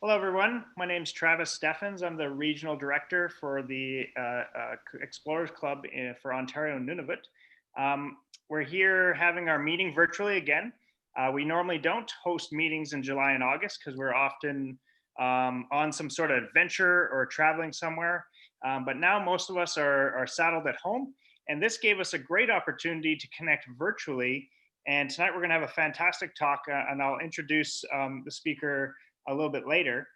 Hello, everyone. My name is Travis Steffens. I'm the regional director for the Explorers Club for Ontario and Nunavut. We're here having our meeting virtually again. We normally don't host meetings in July and August because we're often on some sort of adventure or traveling somewhere. But now most of us are saddled at home, and this gave us a great opportunity to connect virtually. And tonight we're going to have a fantastic talk, and I'll introduce the speaker a little bit later.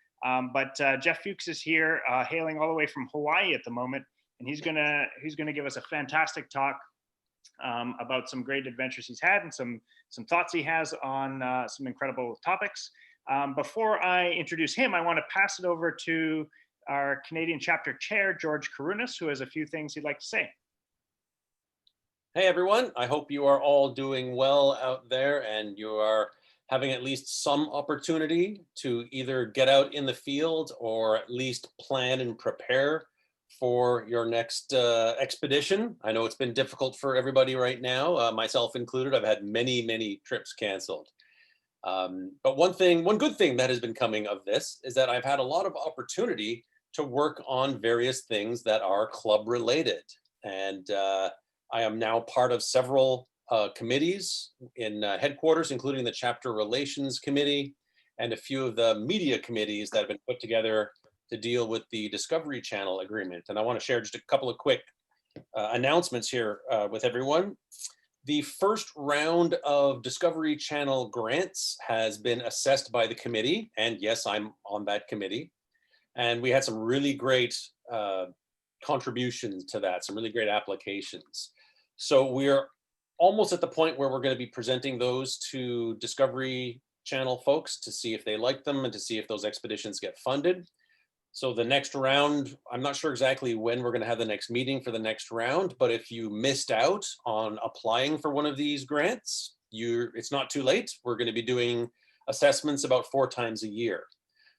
But Jeff Fuchs is here, hailing all the way from Hawaii at the moment, and he's gonna give us a fantastic talk about some great adventures he's had and some thoughts he has on some incredible topics. Before I introduce him, I want to pass it over to our Canadian chapter chair, George Karunas, who has a few things he'd like to say. Hey everyone, I hope you are all doing well out there and you are having at least some opportunity to either get out in the field or at least plan and prepare for your next expedition. I know it's been difficult for everybody right now, myself included. I've had many trips canceled. But one good thing that has been coming of this is that I've had a lot of opportunity to work on various things that are club related. And I am now part of several committees in headquarters, including the Chapter Relations Committee and a few of the media committees that have been put together to deal with the Discovery Channel agreement. And I want to share just a couple of quick announcements here with everyone. The first round of Discovery Channel grants has been assessed by the committee, and yes, I'm on that committee. And we had some really great contributions to that, some really great applications. So we're almost at the point where we're going to be presenting those to Discovery Channel folks to see if they like them and to see if those expeditions get funded. So the next round, I'm not sure exactly when we're going to have the next meeting for the next round, but if you missed out on applying for one of these grants, it's not too late. We're going to be doing assessments about 4 times a year.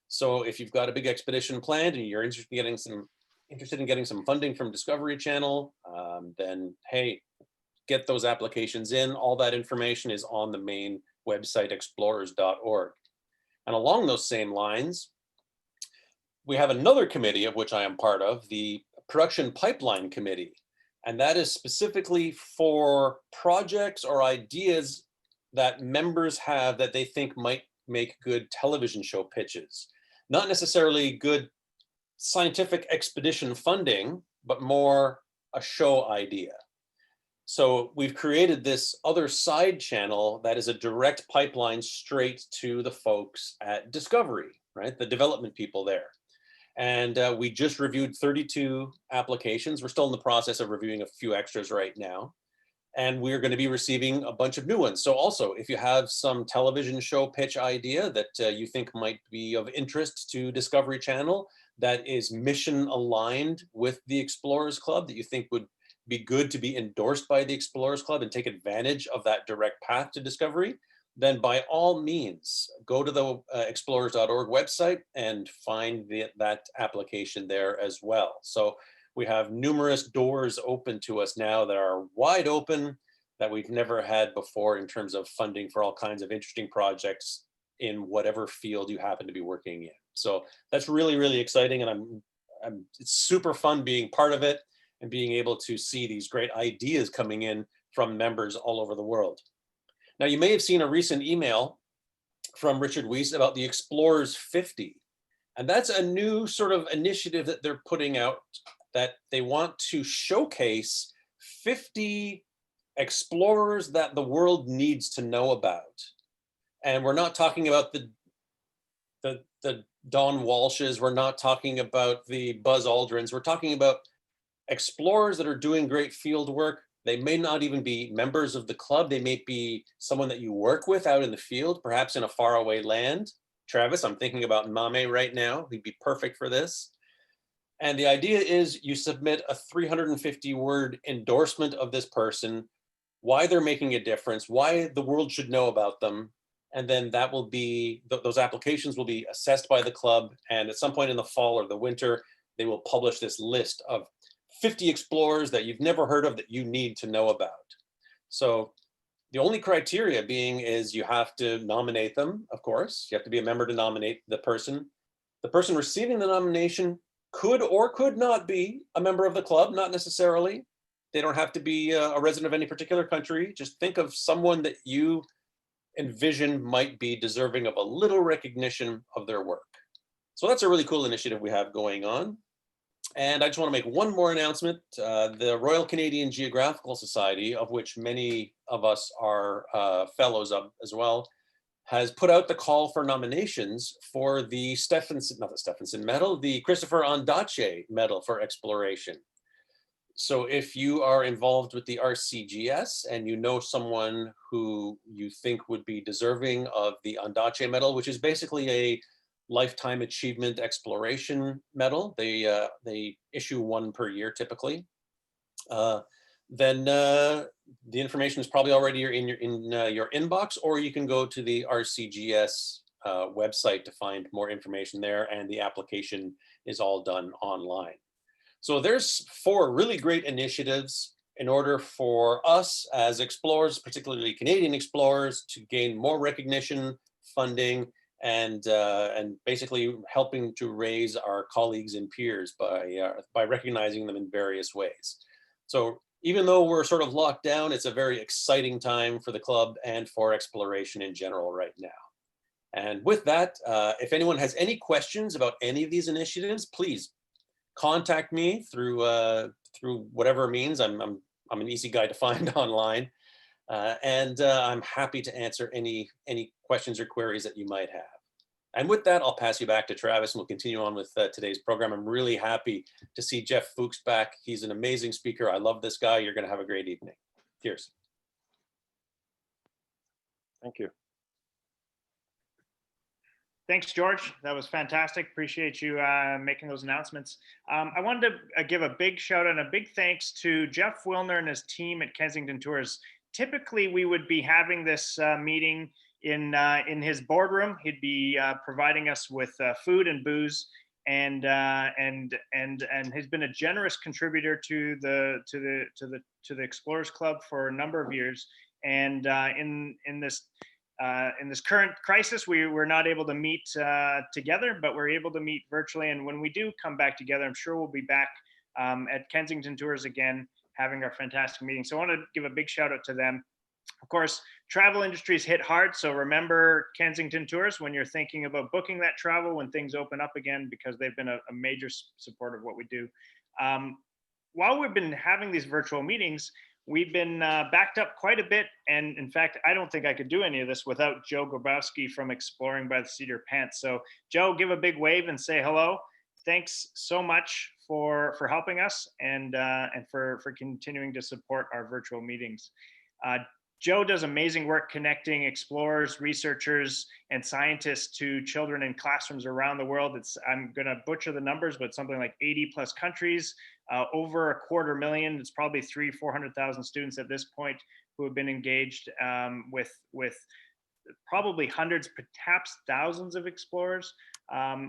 So if you've got a big expedition planned and you're interested in getting some funding from Discovery Channel, then hey, get those applications in. All that information is on the main website, explorers.org. And along those same lines, we have another committee of which I am part of, the Production Pipeline Committee. And that is specifically for projects or ideas that members have that they think might make good television show pitches. Not necessarily good scientific expedition funding, but more a show idea. So we've created this other side channel that is a direct pipeline straight to the folks at Discovery, right? The development people there. And we just reviewed 32 applications. We're still in the process of reviewing a few extras right now. And we're going to be receiving a bunch of new ones. So also, if you have some television show pitch idea that you think might be of interest to Discovery Channel, that is mission aligned with the Explorers Club, that you think would be good to be endorsed by the Explorers Club and take advantage of that direct path to discovery, then by all means, go to the explorers.org website and find that application there as well. So we have numerous doors open to us now that are wide open that we've never had before in terms of funding for all kinds of interesting projects in whatever field you happen to be working in. So that's really exciting, and it's super fun being part of it and being able to see these great ideas coming in from members all over the world. Now, you may have seen a recent email from Richard Weiss about the Explorers 50. And that's a new sort of initiative that they're putting out, that they want to showcase 50 explorers that the world needs to know about. And we're not talking about the Don Walshes, we're not talking about the Buzz Aldrins, we're talking about explorers that are doing great field work. They may not even be members of the club. They may be someone that you work with out in the field, perhaps in a faraway land. Travis, I'm thinking about Mame right now. He'd be perfect for this. And the idea is you submit a 350-word endorsement of this person, why they're making a difference, why the world should know about them. And then that will be, those applications will be assessed by the club. And at some point in the fall or the winter, they will publish this list of 50 explorers that you've never heard of that you need to know about. So the only criteria being is you have to nominate them, of course. You have to be a member to nominate the person. The person receiving the nomination could or could not be a member of the club, not necessarily. They don't have to be a resident of any particular country. Just think of someone that you envision might be deserving of a little recognition of their work. So that's a really cool initiative we have going on. And I just want to make one more announcement. The Royal Canadian Geographical Society, of which many of us are fellows of as well, has put out the call for nominations for the the Christopher Ondaatje Medal for Exploration. So if you are involved with the RCGS and you know someone who you think would be deserving of the Ondaatje Medal, which is basically a lifetime achievement exploration medal, they issue one per year typically, then the information is probably already in your inbox, or you can go to the RCGS website to find more information there, and the application is all done online. So there's 4 really great initiatives in order for us as explorers, particularly Canadian explorers, to gain more recognition, funding, and basically helping to raise our colleagues and peers by recognizing them in various ways. So even though we're sort of locked down, it's a very exciting time for the club and for exploration in general right now. And with that, if anyone has any questions about any of these initiatives, please contact me through whatever means. I'm an easy guy to find online, and I'm happy to answer any questions or queries that you might have. And with that, I'll pass you back to Travis, and we'll continue on with today's program. I'm really happy to see Jeff Fuchs back. He's an amazing speaker. I love this guy. You're going to have a great evening. Cheers. Thank you. Thanks, George. That was fantastic. Appreciate you making those announcements. I wanted to give a big shout out and a big thanks to Jeff Wilner and his team at Kensington Tours. Typically, we would be having this meeting in his boardroom. He'd be providing us with food and booze, and has been a generous contributor to the Explorers Club for a number of years. And in this current crisis, we're not able to meet together, but we're able to meet virtually. And when we do come back together, I'm sure we'll be back at Kensington Tours again, having our fantastic meeting. So I want to give a big shout out to them. Of course, travel industry's hit hard. So remember Kensington Tours when you're thinking about booking that travel when things open up again, because they've been a major support of what we do. While we've been having these virtual meetings, we've been backed up quite a bit. And in fact, I don't think I could do any of this without Joe Grabowski from Exploring by the Seat of Your Pants. So Joe, give a big wave and say hello. Thanks so much for helping us and for continuing to support our virtual meetings. Joe does amazing work connecting explorers, researchers, and scientists to children in classrooms around the world. I'm going to butcher the numbers, but something like 80 plus countries, over 250,000. It's probably 400,000 students at this point who have been engaged with probably hundreds, perhaps thousands of explorers,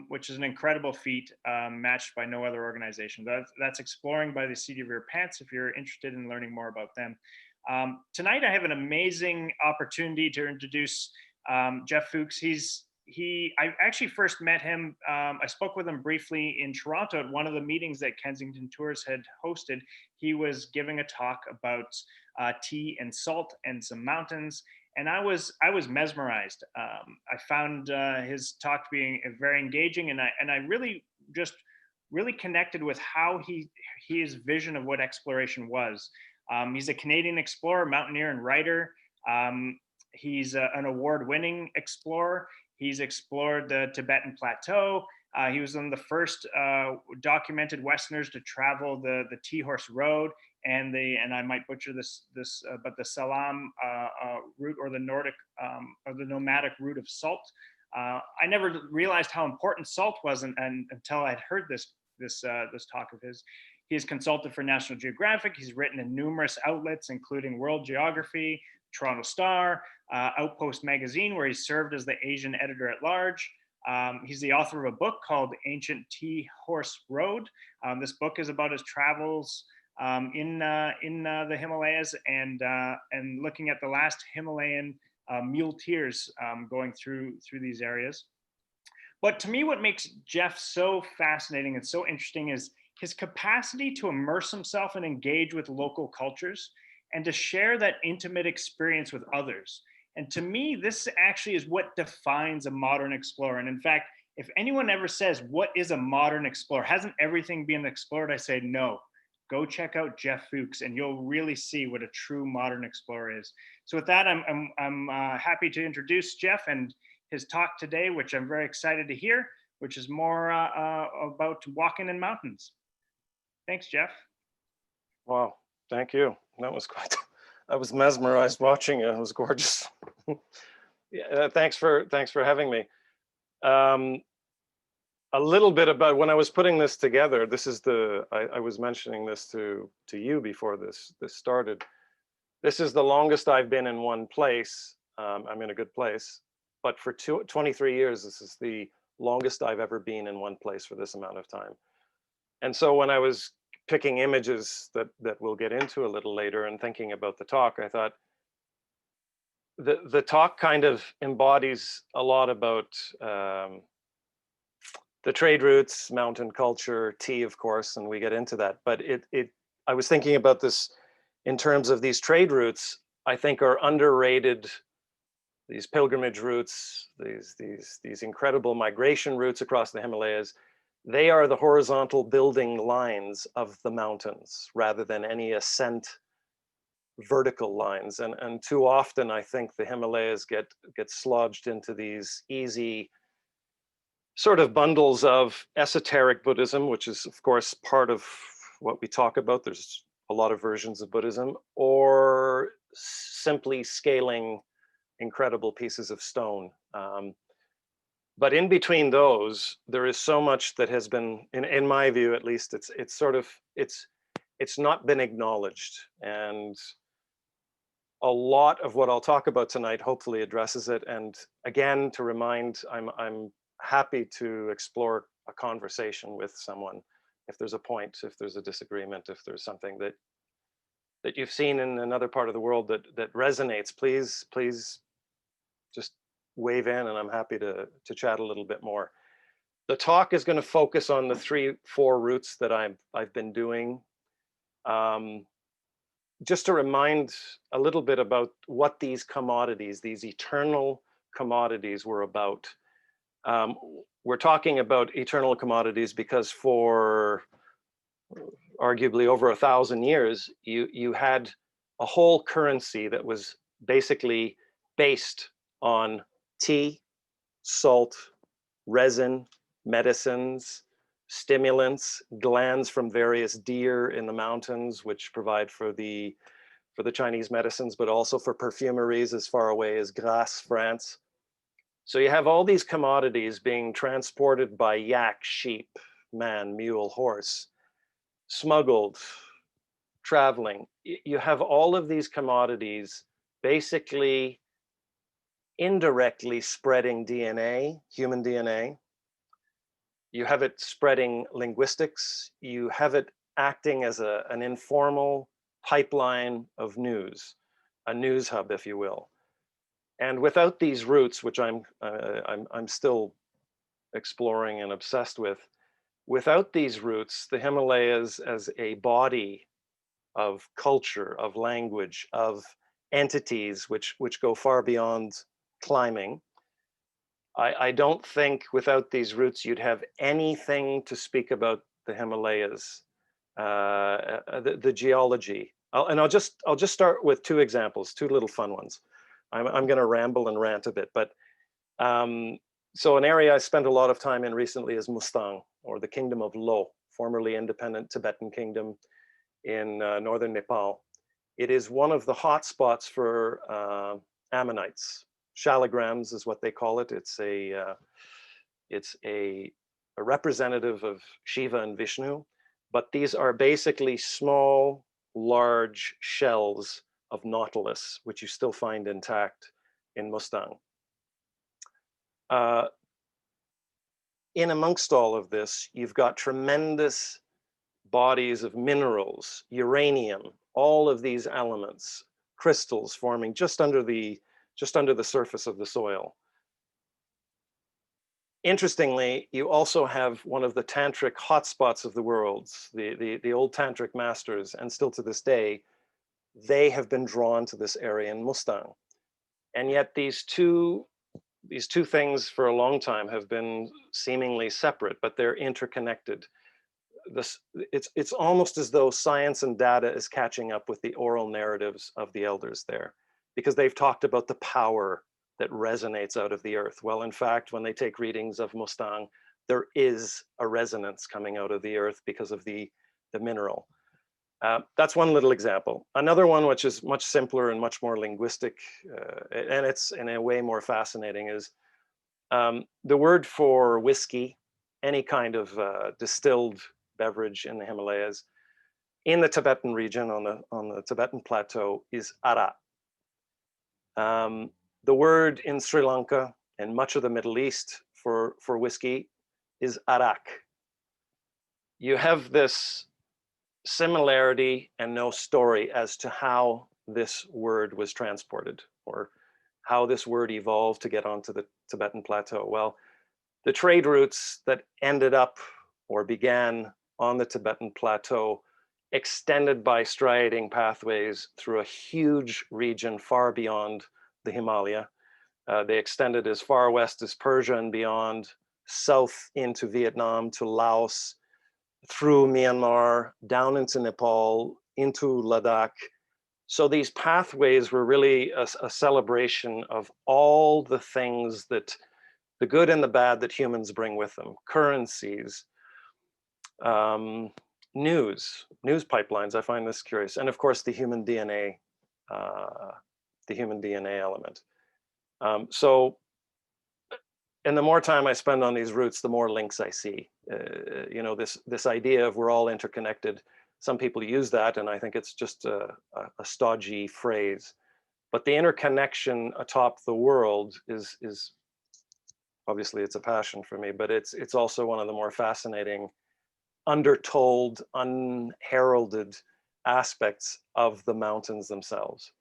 which is an incredible feat, matched by no other organization. That's Exploring by the Seat of Your Pants if you're interested in learning more about them. Tonight, I have an amazing opportunity to introduce Jeff Fuchs. I actually first met him. I spoke with him briefly in Toronto at one of the meetings that Kensington Tours had hosted. He was giving a talk about tea and salt and some mountains, and I was mesmerized. I found his talk being very engaging, and I really connected with how his vision of what exploration was. He's a Canadian explorer, mountaineer, and writer. He's an award-winning explorer. He's explored the Tibetan Plateau. He was one of the first documented Westerners to travel the Tea Horse Road and I might butcher this, but the Salam route, or the Nordic or the nomadic route of salt. I never realized how important salt was until I'd heard this talk of his. He has consulted for National Geographic. He's written in numerous outlets, including World Geography, Toronto Star, Outpost Magazine, where he served as the Asian editor at large. He's the author of a book called Ancient Tea Horse Road. This book is about his travels in the Himalayas and looking at the last Himalayan muleteers going through these areas. But to me, what makes Jeff so fascinating and so interesting is his capacity to immerse himself and engage with local cultures and to share that intimate experience with others. And to me, this actually is what defines a modern explorer. And in fact, if anyone ever says, what is a modern explorer? Hasn't everything been explored? I say, no. Go check out Jeff Fuchs and you'll really see what a true modern explorer is. So with that, I'm happy to introduce Jeff and his talk today, which I'm very excited to hear, which is more about walking in mountains. Thanks, Jeff. Wow, thank you. That was quite, I was mesmerized watching it. It was gorgeous. Yeah, thanks for having me. A little bit about when I was putting this together. This is I was mentioning this to you before this started. This is the longest I've been in one place. I'm in a good place, but for 23 years, this is the longest I've ever been in one place for this amount of time. And so when I was picking images that we'll get into a little later and thinking about the talk, I thought the talk kind of embodies a lot about the trade routes, mountain culture, tea, of course, and we get into that. But I was thinking about this in terms of these trade routes, I think are underrated. These pilgrimage routes, these incredible migration routes across the Himalayas, they are the horizontal building lines of the mountains rather than any ascent vertical lines. And too often, I think the Himalayas get slodged into these easy sort of bundles of esoteric Buddhism, which is of course part of what we talk about. There's a lot of versions of Buddhism, or simply scaling incredible pieces of stone. But in between those, there is so much that has been, in my view, at least, it's not been acknowledged. And a lot of what I'll talk about tonight hopefully addresses it. And again, to remind, I'm happy to explore a conversation with someone if there's a point, if there's a disagreement, if there's something that you've seen in another part of the world that resonates. Please just wave in, and I'm happy to chat a little bit more. The talk is going to focus on the 3-4 routes that I've been doing. Just to remind a little bit about what these commodities, these eternal commodities, were about. We're talking about eternal commodities because for arguably over 1,000 years, you had a whole currency that was basically based on tea, salt, resin, medicines, stimulants, glands from various deer in the mountains, which provide for the Chinese medicines, but also for perfumeries as far away as Grasse, France. So you have all these commodities being transported by yak, sheep, man, mule, horse, smuggled, traveling. You have all of these commodities basically indirectly spreading DNA, human DNA. You have it spreading linguistics. You have it acting as an informal pipeline of news, a news hub, if you will. And without these routes, which I'm still exploring and obsessed with, without these routes, the Himalayas as a body of culture, of language, of entities which go far beyond climbing, I don't think without these routes you'd have anything to speak about the Himalayas, the geology. I'll just start with 2 examples, 2 little fun ones. I'm going to ramble and rant a bit, but so an area I spent a lot of time in recently is Mustang, or the Kingdom of Lo, formerly independent Tibetan kingdom in northern Nepal. It is one of the hot spots for Ammonites. Shaligrams is what they call it. It's a representative of Shiva and Vishnu, but these are basically small, large shells of nautilus, which you still find intact in Mustang. In amongst all of this, you've got tremendous bodies of minerals, uranium, all of these elements, crystals forming just under the surface of the soil. Interestingly, you also have one of the tantric hotspots of the world, the old tantric masters, and still to this day, they have been drawn to this area in Mustang. And yet these two things for a long time have been seemingly separate, but they're interconnected. It's almost as though science and data is catching up with the oral narratives of the elders there, because they've talked about the power that resonates out of the earth. Well, in fact, when they take readings of Mustang, there is a resonance coming out of the earth because of the mineral. That's one little example. Another one, which is much simpler and much more linguistic, and it's in a way more fascinating, is the word for whiskey, any kind of distilled beverage in the Himalayas, in the Tibetan region, on the Tibetan plateau, is ara. The word in Sri Lanka and much of the Middle East for whiskey is arak. You have this similarity and no story as to how this word was transported or how this word evolved to get onto the Tibetan plateau. Well, the trade routes that ended up or began on the Tibetan plateau extended by striating pathways through a huge region far beyond the Himalaya. They extended as far west as Persia and beyond, south into Vietnam, to Laos, through Myanmar, down into Nepal, into Ladakh. So these pathways were really a celebration of all the things that, the good and the bad, that humans bring with them: currencies, news pipelines. I find this curious. And of course, the human DNA element. And the more time I spend on these routes, the more links I see. You know, this idea of we're all interconnected. Some people use that, and I think it's just a stodgy phrase. But the interconnection atop the world is obviously, it's a passion for me, but it's also one of the more fascinating, undertold, unheralded aspects of the mountains themselves.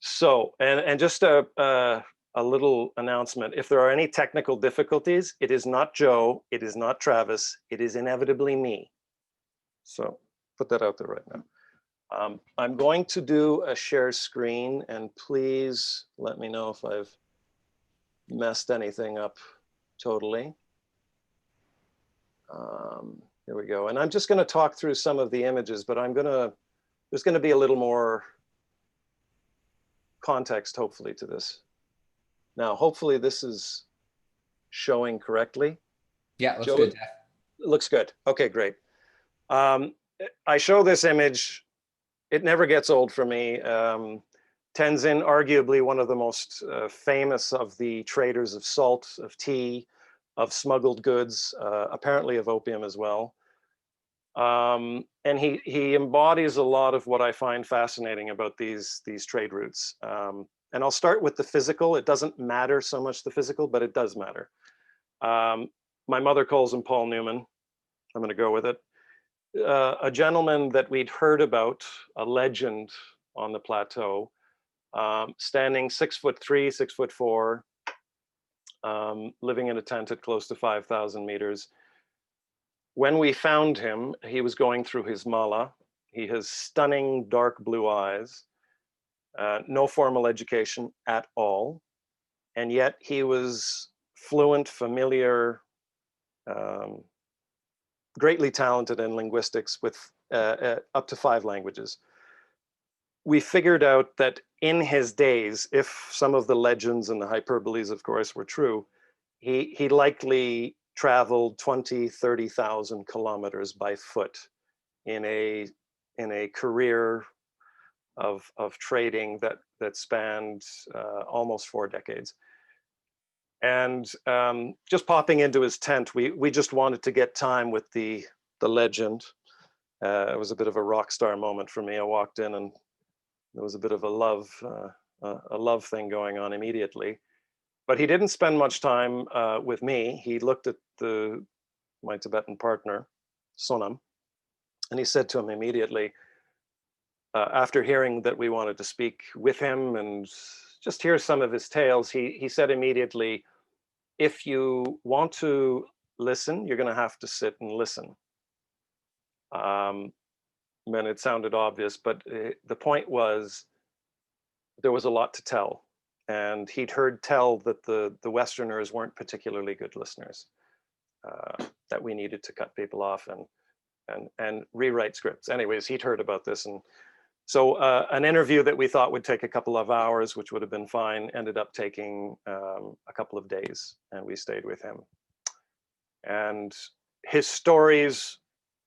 So, and just a little announcement: if there are any technical difficulties, it is not Joe, it is not Travis, it is inevitably me. So put that out there right now. I'm going to do a share screen, and please let me know if I've messed anything up totally. Here we go. And I'm just going to talk through some of the images, but there's going to be a little more context, hopefully, to this. Now, hopefully this is showing correctly. Yeah, looks Joe, good, Jeff. Looks good. Okay, great. I show this image. It never gets old for me. Tenzin, arguably one of the most famous of the traders of salt, of tea, of smuggled goods, apparently of opium as well. And he embodies a lot of what I find fascinating about these trade routes. And I'll start with the physical. It doesn't matter so much the physical, but it does matter. My mother calls him Paul Newman. I'm going to go with it. A gentleman that we'd heard about, a legend on the plateau, standing 6'3", 6'4", living in a tent at close to 5,000 meters. When we found him, he was going through his mala. He has stunning dark blue eyes, no formal education at all, and yet he was fluent, familiar, greatly talented in linguistics with up to 5 languages. We figured out that in his days, if some of the legends and the hyperboles, of course, were true, he likely traveled 20, 30,000 kilometers by foot in a career of trading that spanned almost 4 decades. And just popping into his tent, we just wanted to get time with the legend. It was a bit of a rock star moment for me. I walked in and there was a bit of a love thing going on immediately. But he didn't spend much time with me. He looked at my Tibetan partner, Sonam, and he said to him immediately, after hearing that we wanted to speak with him and just hear some of his tales, he said immediately, if you want to listen, you're going to have to sit and listen. And it sounded obvious, but the point was there was a lot to tell. And he'd heard tell that the Westerners weren't particularly good listeners, that we needed to cut people off and rewrite scripts. Anyways, he'd heard about this. And so an interview that we thought would take a couple of hours, which would have been fine, ended up taking a couple of days, and we stayed with him. And his stories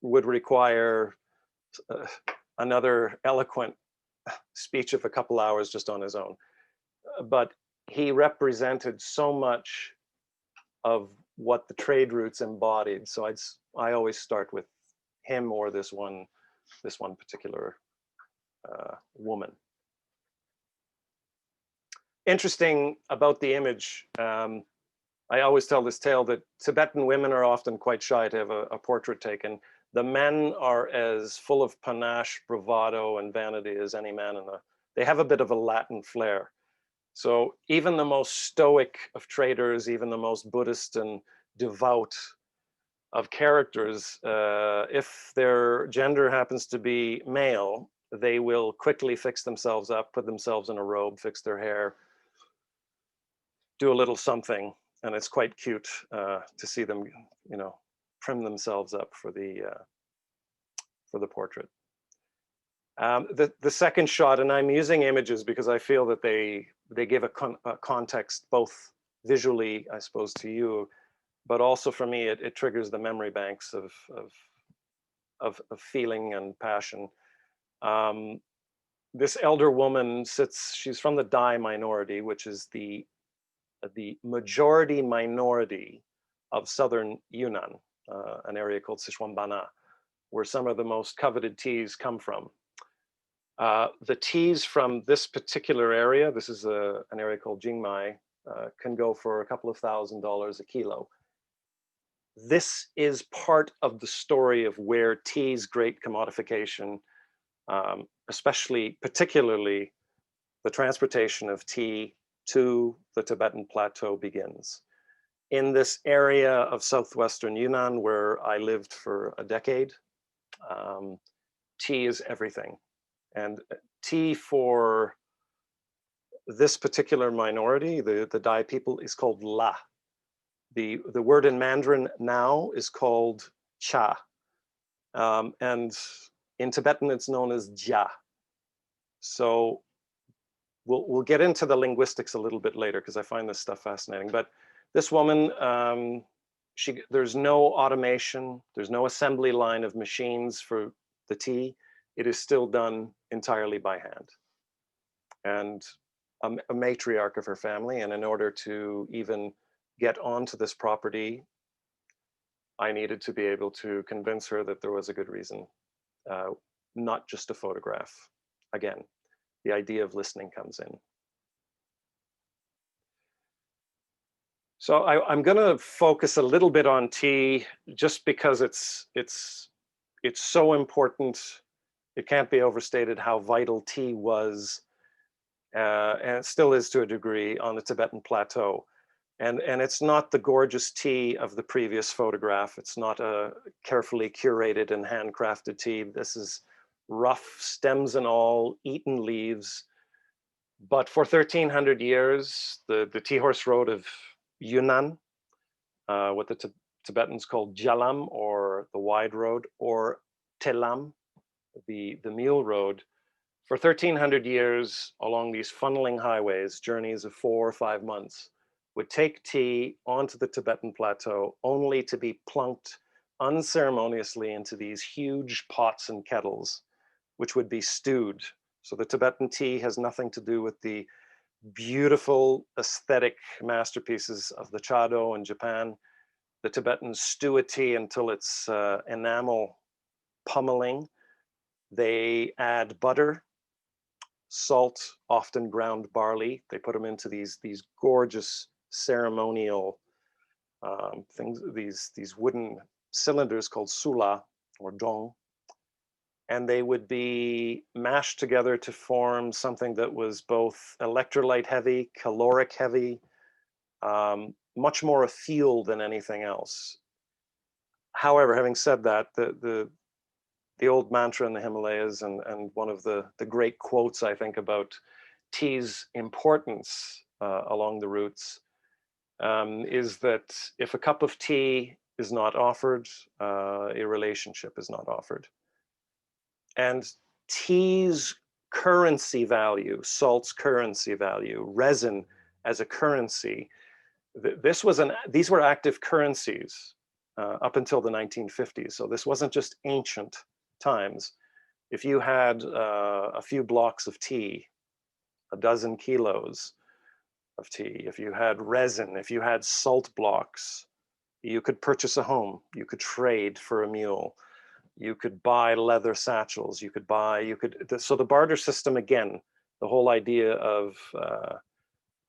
would require another eloquent speech of a couple hours just on his own. But he represented so much of what the trade routes embodied. So I always start with him or this one particular woman. Interesting about the image, I always tell this tale that Tibetan women are often quite shy to have a portrait taken. The men are as full of panache, bravado, and vanity as any man they have a bit of a Latin flair. So even the most stoic of traders, even the most Buddhist and devout of characters, if their gender happens to be male, they will quickly fix themselves up, put themselves in a robe, fix their hair, do a little something, and it's quite cute to see them, trim themselves up for the portrait. The second shot, and I'm using images because I feel that they give a context both visually, I suppose, to you, but also for me, it triggers the memory banks of feeling and passion. This elder woman sits, she's from the Dai minority, which is the majority minority of southern Yunnan, an area called Sichuanbana, where some of the most coveted teas come from. The teas from this particular area, this is an area called Jingmai, can go for a couple of $1,000s a kilo. This is part of the story of where tea's great commodification, particularly the transportation of tea to the Tibetan plateau begins. In this area of southwestern Yunnan, where I lived for a decade, tea is everything. And tea for this particular minority, the Dai people, is called la. The word in Mandarin now is called cha. And in Tibetan, it's known as jia. So we'll get into the linguistics a little bit later because I find this stuff fascinating. But this woman, there's no automation, there's no assembly line of machines for the tea. It is still done entirely by hand. And a matriarch of her family, and in order to even get onto this property, I needed to be able to convince her that there was a good reason, not just a photograph. Again, the idea of listening comes in. So I'm going to focus a little bit on tea, just because it's so important. It can't be overstated how vital tea was, and it still is to a degree, on the Tibetan plateau. And it's not the gorgeous tea of the previous photograph. It's not a carefully curated and handcrafted tea. This is rough, stems and all, eaten leaves. But for 1,300 years, the tea horse road of Yunnan, what the Tibetans called Jalam, or the wide road, or Telam, the mule road, for 1,300 years along these funneling highways, journeys of 4 or 5 months, would take tea onto the Tibetan plateau only to be plunked unceremoniously into these huge pots and kettles, which would be stewed. So the Tibetan tea has nothing to do with the beautiful aesthetic masterpieces of the Chado in Japan. The Tibetans stew a tea until it's enamel pummeling. They add butter, salt, often ground barley. They put them into these gorgeous ceremonial things, these wooden cylinders called sula or dong, and they would be mashed together to form something that was both electrolyte heavy, caloric heavy, much more a fuel than anything else. However, having said that, the old mantra in the Himalayas, and one of the great quotes, I think, about tea's importance along the routes is that if a cup of tea is not offered, a relationship is not offered. And tea's currency value, salt's currency value, resin as a currency, these were active currencies up until the 1950s. So this wasn't just ancient times. If you had a few blocks of tea, a dozen kilos of tea, if you had resin, if you had salt blocks, you could purchase a home, you could trade for a mule, you could buy leather satchels, so the barter system, again, the whole idea of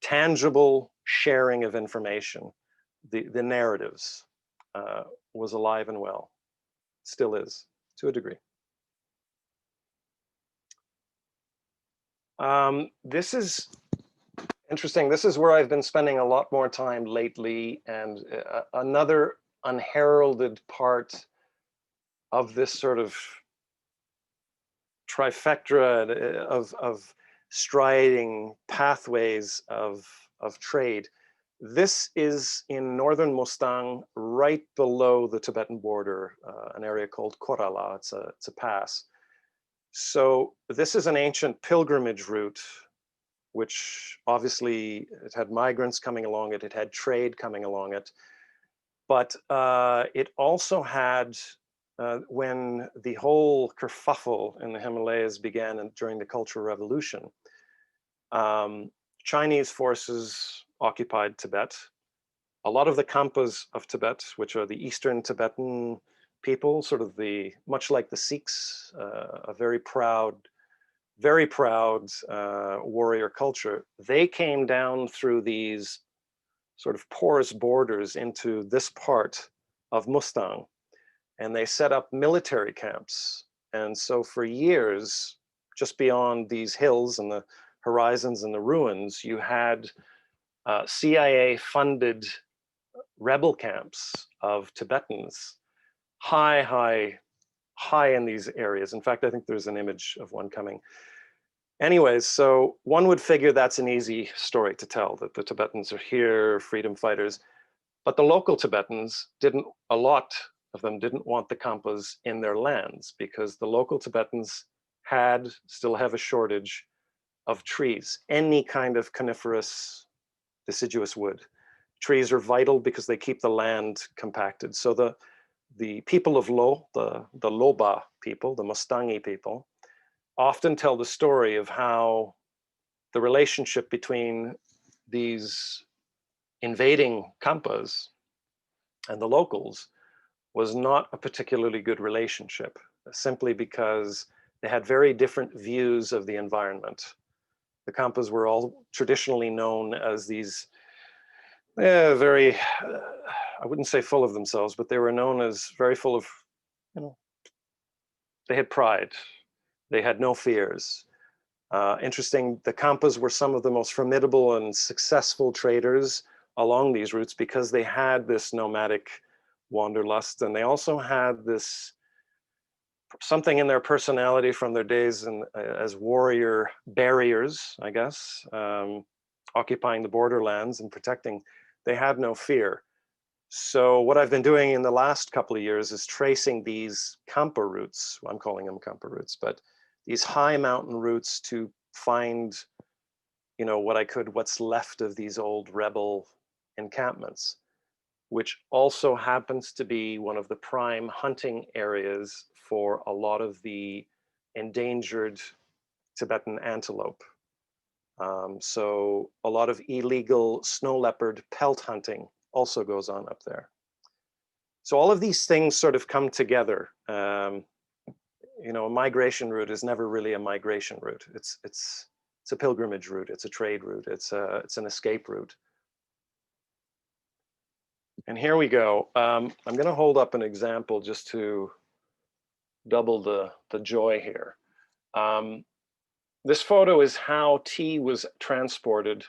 tangible sharing of information, the narratives, was alive and well, still is, to a degree. This is interesting. This is where I've been spending a lot more time lately, and another unheralded part of this sort of trifecta of striding pathways of trade. This is in northern Mustang, right below the Tibetan border, an area called Korala. It's a pass. So this is an ancient pilgrimage route, which obviously it had migrants coming along it, it had trade coming along it, but it also had, when the whole kerfuffle in the Himalayas began during the Cultural Revolution, Chinese forces occupied Tibet. A lot of the Khampas of Tibet, which are the Eastern Tibetan people, sort of much like the Sikhs, a very proud warrior culture, they came down through these sort of porous borders into this part of Mustang, and they set up military camps. And so for years, just beyond these hills and the horizons and the ruins, you had CIA-funded rebel camps of Tibetans, high in these areas. In fact, I think there's an image of one coming. Anyways, so one would figure that's an easy story to tell, that the Tibetans are here, freedom fighters, but the local Tibetans a lot of them didn't want the Khampas in their lands, because the local Tibetans still have a shortage of trees, any kind of coniferous deciduous wood. Trees are vital because they keep the land compacted. So the people of Lo, the Loba people, the Mustangi people, often tell the story of how the relationship between these invading Khampas and the locals was not a particularly good relationship, simply because they had very different views of the environment. The Khampas were all traditionally known as these very, I wouldn't say full of themselves, but they were known as very full of, they had pride. They had no fears. Interesting, the Khampas were some of the most formidable and successful traders along these routes because they had this nomadic wanderlust, and they also had this something in their personality from their days as warrior barriers, I guess, occupying the borderlands and protecting. They had no fear. So what I've been doing in the last couple of years is tracing these Khampa routes. I'm calling them Khampa routes, but these high mountain routes to find, what's left of these old rebel encampments, which also happens to be one of the prime hunting areas for a lot of the endangered Tibetan antelope. So a lot of illegal snow leopard pelt hunting also goes on up there. So all of these things sort of come together. A migration route is never really a migration route. It's a pilgrimage route. It's a trade route. It's an escape route. And here we go. I'm going to hold up an example just to double the joy here. This photo is how tea was transported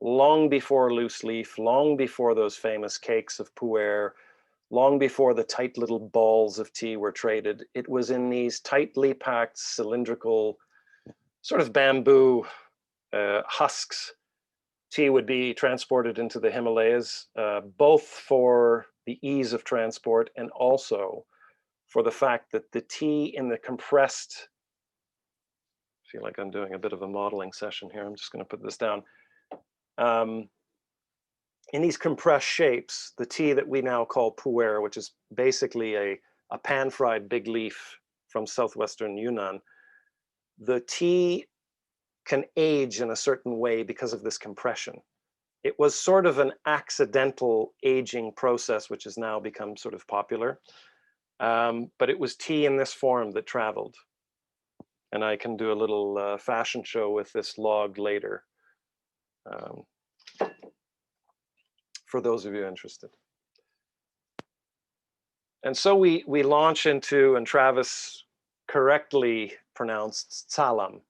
long before loose leaf, long before those famous cakes of pu'er, long before the tight little balls of tea were traded. It was in these tightly packed cylindrical sort of bamboo husks. Tea would be transported into the Himalayas, both for the ease of transport and also for the fact that the tea in the compressed, I feel like I'm doing a bit of a modeling session here. I'm just going to put this down. In these compressed shapes, the tea that we now call pu'er, which is basically a pan-fried big leaf from southwestern Yunnan, the tea can age in a certain way because of this compression. It was sort of an accidental aging process, which has now become sort of popular. But it was tea in this form that traveled. And I can do a little fashion show with this log later, for those of you interested. And so we launch into, and Travis correctly pronounced, Tsalam.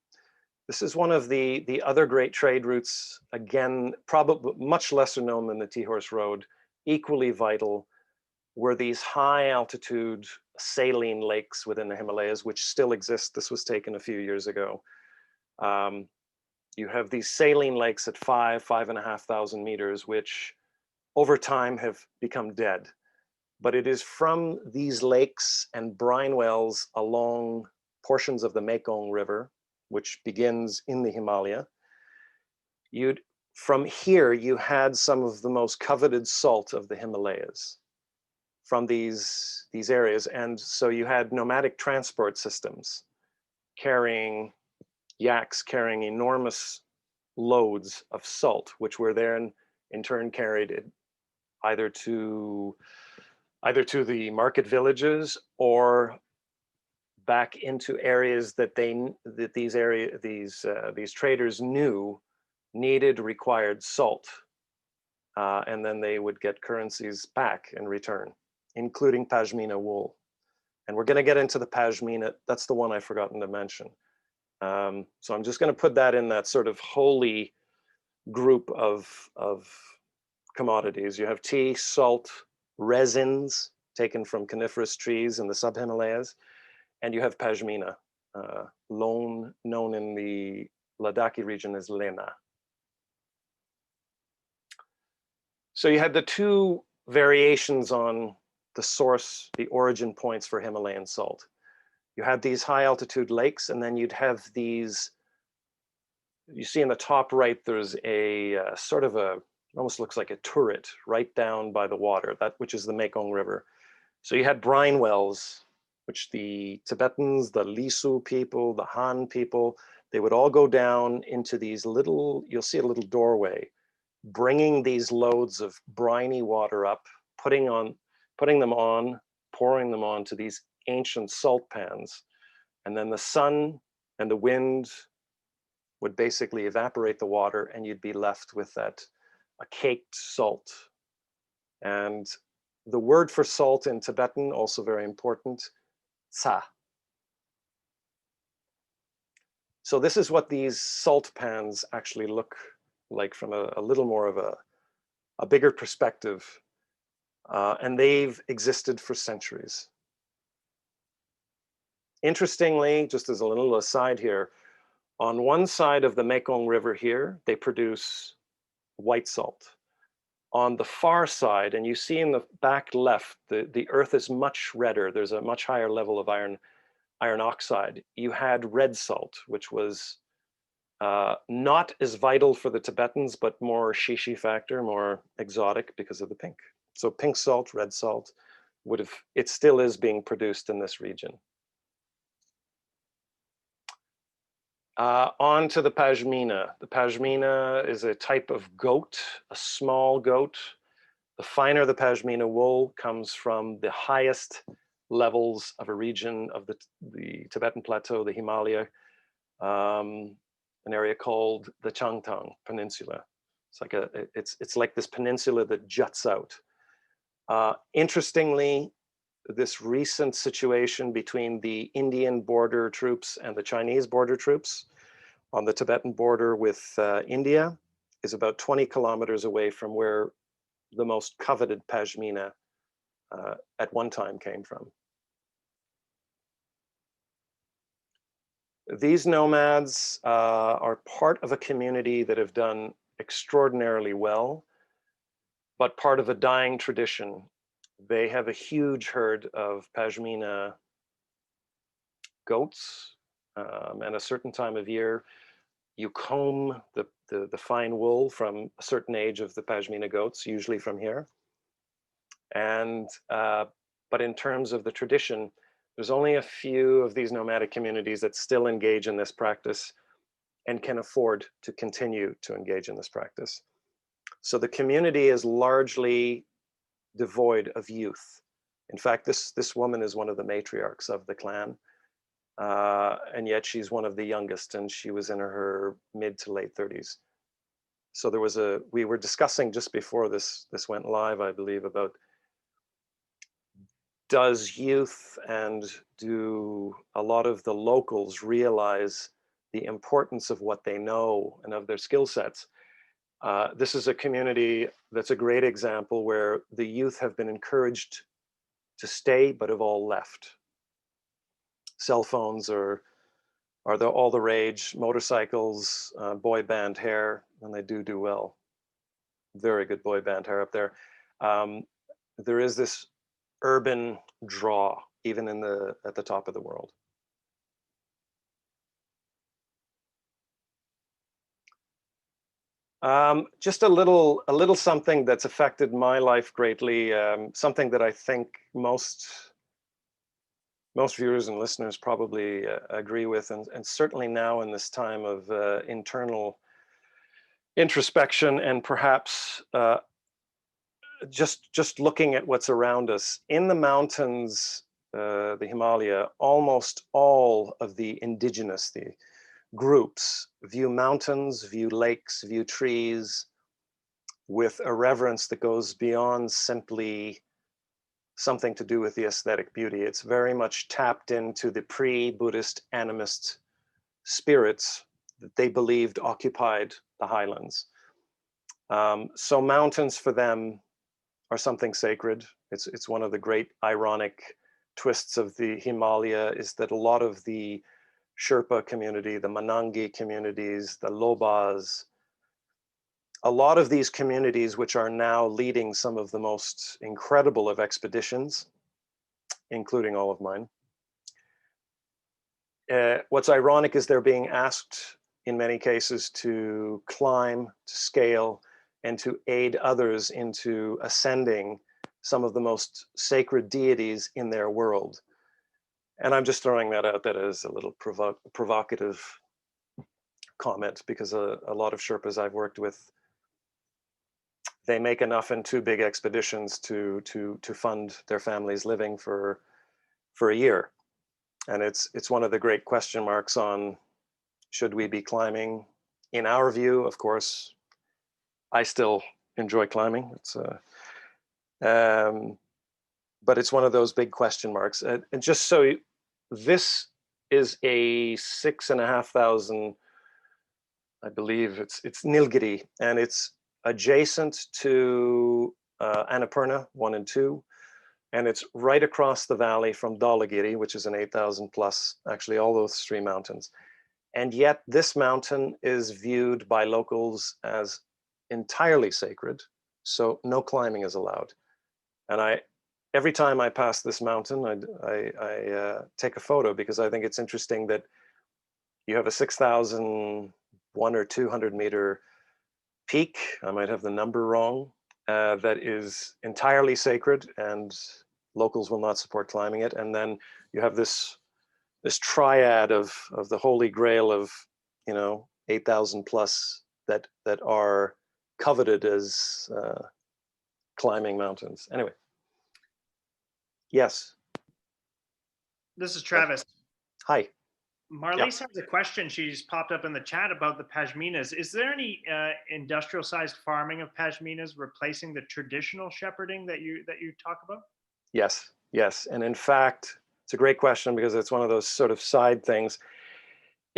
This is one of the other great trade routes, again, probably much lesser known than the Tea Horse Road, equally vital, were these high altitude saline lakes within the Himalayas, which still exist. This was taken a few years ago. You have these saline lakes at 5,500 meters, which over time have become dead. But it is from these lakes and brine wells along portions of the Mekong River, which begins in the Himalaya. From here, you had some of the most coveted salt of the Himalayas from these areas. And so you had nomadic transport systems carrying yaks, carrying enormous loads of salt, which were then in turn carried either to the market villages or back into areas that these traders knew required salt, and then they would get currencies back in return, including Pashmina wool. And we're going to get into the Pashmina. That's the one I've forgotten to mention. So I'm just going to put that in that sort of holy group of commodities. You have tea, salt, resins taken from coniferous trees in the sub-Himalayas, and you have Pashmina, known in the Ladakhi region as Lena. So you had the two variations on the source, the origin points for Himalayan salt. You had these high altitude lakes, and then you'd have these, you see in the top right, there's a sort of almost looks like a turret right down by the water, which is the Mekong River. So you had brine wells, which the Tibetans, the Lisu people, the Han people, they would all go down into these little, you'll see a little doorway, bringing these loads of briny water up, putting them on, pouring them onto these ancient salt pans. And then the sun and the wind would basically evaporate the water, and you'd be left with a caked salt. And the word for salt in Tibetan, also very important, tsa. So this is what these salt pans actually look like from a little more of a bigger perspective. And they've existed for centuries. Interestingly, just as a little aside here, on one side of the Mekong River here, they produce white salt. On the far side, and you see in the back left, the earth is much redder. There's a much higher level of iron oxide. You had red salt, which was not as vital for the Tibetans, but more shishi factor, more exotic because of the pink. So pink salt, red salt, it still is being produced in this region. On to the Pashmina. The Pashmina is a type of goat, a small goat. The finer the Pashmina wool comes from the highest levels of a region of the Tibetan Plateau, the Himalaya, an area called the Changtang Peninsula. It's like this peninsula that juts out. Interestingly, this recent situation between the Indian border troops and the Chinese border troops on the Tibetan border with India is about 20 kilometers away from where the most coveted Pashmina at one time came from. These nomads are part of a community that have done extraordinarily well, but part of a dying tradition. They have a huge herd of Pashmina goats, and a certain time of year, you comb the fine wool from a certain age of the Pashmina goats, usually from here. And but in terms of the tradition, there's only a few of these nomadic communities that still engage in this practice and can afford to continue to engage in this practice. So the community is largely devoid of youth. In fact, this woman is one of the matriarchs of the clan, and yet she's one of the youngest, and she was in her mid to late 30s. So there was we were discussing just before this went live, I believe, about does youth and do a lot of the locals realize the importance of what they know and of their skill sets? This is a community that's a great example where the youth have been encouraged to stay, but have all left. Cell phones are all the rage, motorcycles, boy band hair, and they do well. Very good boy band hair up there. There is this urban draw, even at the top of the world. Just a little something that's affected my life greatly. Something that I think most viewers and listeners probably agree with, and certainly now in this time of internal introspection and perhaps just looking at what's around us. In the mountains, the Himalaya, almost all of the indigenous, the groups view mountains, view lakes, view trees with a reverence that goes beyond simply something to do with the aesthetic beauty. It's very much tapped into the pre-Buddhist animist spirits that they believed occupied the highlands. So mountains for them are something sacred. It's one of the great ironic twists of the Himalaya is that a lot of the Sherpa community, the Manangi communities, the Lobas, a lot of these communities which are now leading some of the most incredible of expeditions, including all of mine. What's ironic is they're being asked in many cases to climb, to scale, and to aid others into ascending some of the most sacred deities in their world. And I'm just throwing that out there as a little provocative comment, because a lot of Sherpas I've worked with, they make enough in 2 big expeditions to fund their family's living for a year. And it's one of the great question marks on should we be climbing. In our view, of course, I still enjoy climbing. It's but it's one of those big question marks. And just so this is a 6,500, I believe it's Nilgiri, and it's adjacent to Annapurna 1 and 2, and it's right across the valley from Dhaulagiri, which is an 8,000 plus, actually all those 3 mountains. And yet this mountain is viewed by locals as entirely sacred, so no climbing is allowed. And every time I pass this mountain, I take a photo, because I think it's interesting that you have a 6,001 or 200 meter peak, I might have the number wrong, that is entirely sacred and locals will not support climbing it. And then you have this triad of the holy grail of 8,000 plus that are coveted as climbing mountains. Anyway, yes. This is Travis. Hi. Marlies has a question. She's popped up in the chat about the Pashminas. Is there any industrial-sized farming of Pashminas replacing the traditional shepherding that you talk about? Yes. And in fact, it's a great question, because it's one of those sort of side things.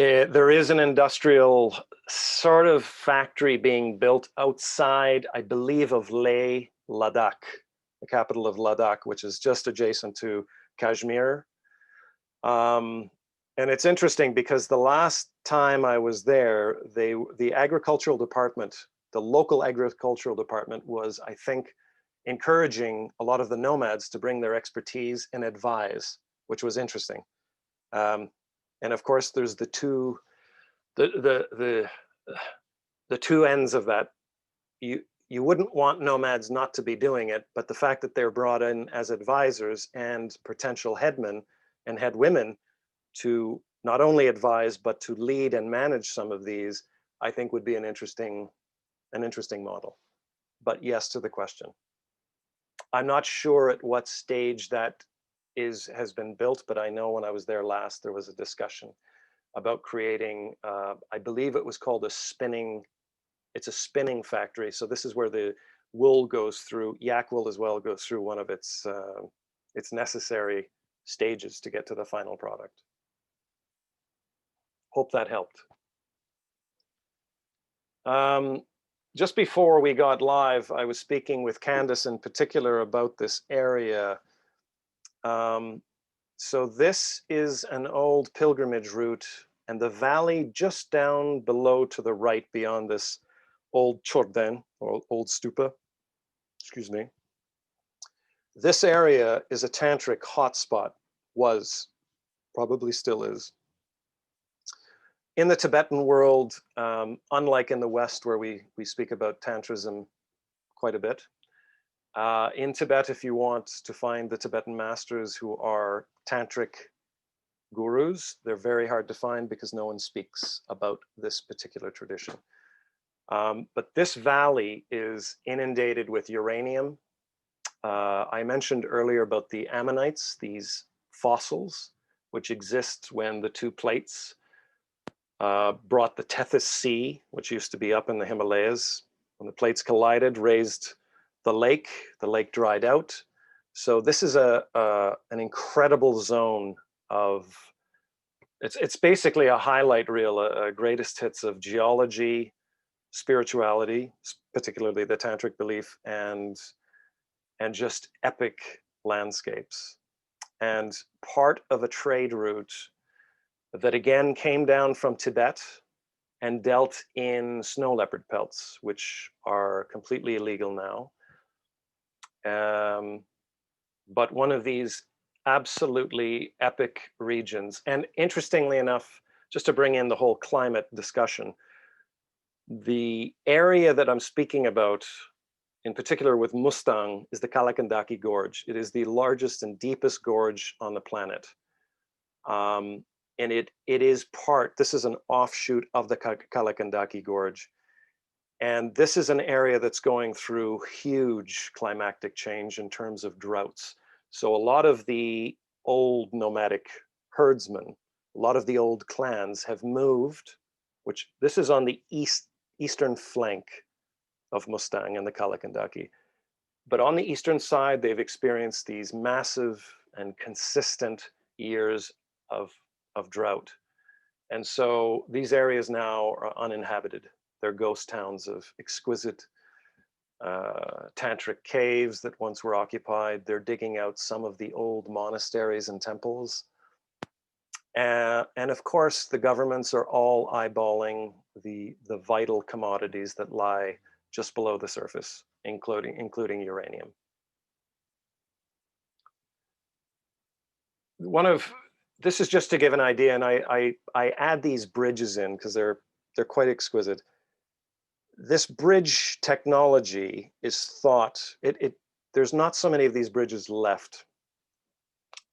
There is an industrial sort of factory being built outside, I believe, of Leh, Ladakh, the capital of Ladakh, which is just adjacent to Kashmir. And it's interesting because the last time I was there, the agricultural department, the local agricultural department was, I think, encouraging a lot of the nomads to bring their expertise and advise, which was interesting. And of course, there's the two ends of that. You wouldn't want nomads not to be doing it, but the fact that they're brought in as advisors and potential headmen and headwomen to not only advise, but to lead and manage some of these, I think would be an interesting model. But yes to the question. I'm not sure at what stage that has been built, but I know when I was there last, there was a discussion about creating, I believe it was called it's a spinning factory. So this is where the wool goes through, yak wool as well goes through one of its necessary stages to get to the final product. Hope that helped. Just before we got live, I was speaking with Candace in particular about this area. So this is an old pilgrimage route, and the valley just down below to the right beyond this old chorden, or old stupa, excuse me. This area is a tantric hotspot, probably still is. In the Tibetan world, unlike in the West where we speak about tantrism quite a bit, in Tibet, if you want to find the Tibetan masters who are tantric gurus, they're very hard to find because no one speaks about this particular tradition. But this valley is inundated with uranium. I mentioned earlier about the Ammonites, these fossils, which exist when the two plates brought the Tethys Sea, which used to be up in the Himalayas. When the plates collided, raised the lake dried out. So this is an incredible zone of, it's basically a highlight reel, a greatest hits of geology, spirituality, particularly the tantric belief, and just epic landscapes. And part of a trade route that again came down from Tibet and dealt in snow leopard pelts, which are completely illegal now. But one of these absolutely epic regions. And interestingly enough, just to bring in the whole climate discussion, the area that I'm speaking about, in particular with Mustang, is the Kalakandaki Gorge. It is the largest and deepest gorge on the planet. And it is this is an offshoot of the Kalakandaki Gorge. And this is an area that's going through huge climatic change in terms of droughts. So a lot of the old nomadic herdsmen, a lot of the old clans have moved, which this is on the eastern flank of Mustang and the Kalakandaki. But on the eastern side, they've experienced these massive and consistent years of drought. And so these areas now are uninhabited. They're ghost towns of exquisite tantric caves that once were occupied. They're digging out some of the old monasteries and temples. And of course, the governments are all eyeballing the vital commodities that lie just below the surface, including uranium. This is just to give an idea, and I add these bridges in because they're quite exquisite. This bridge technology is thought, there's not so many of these bridges left,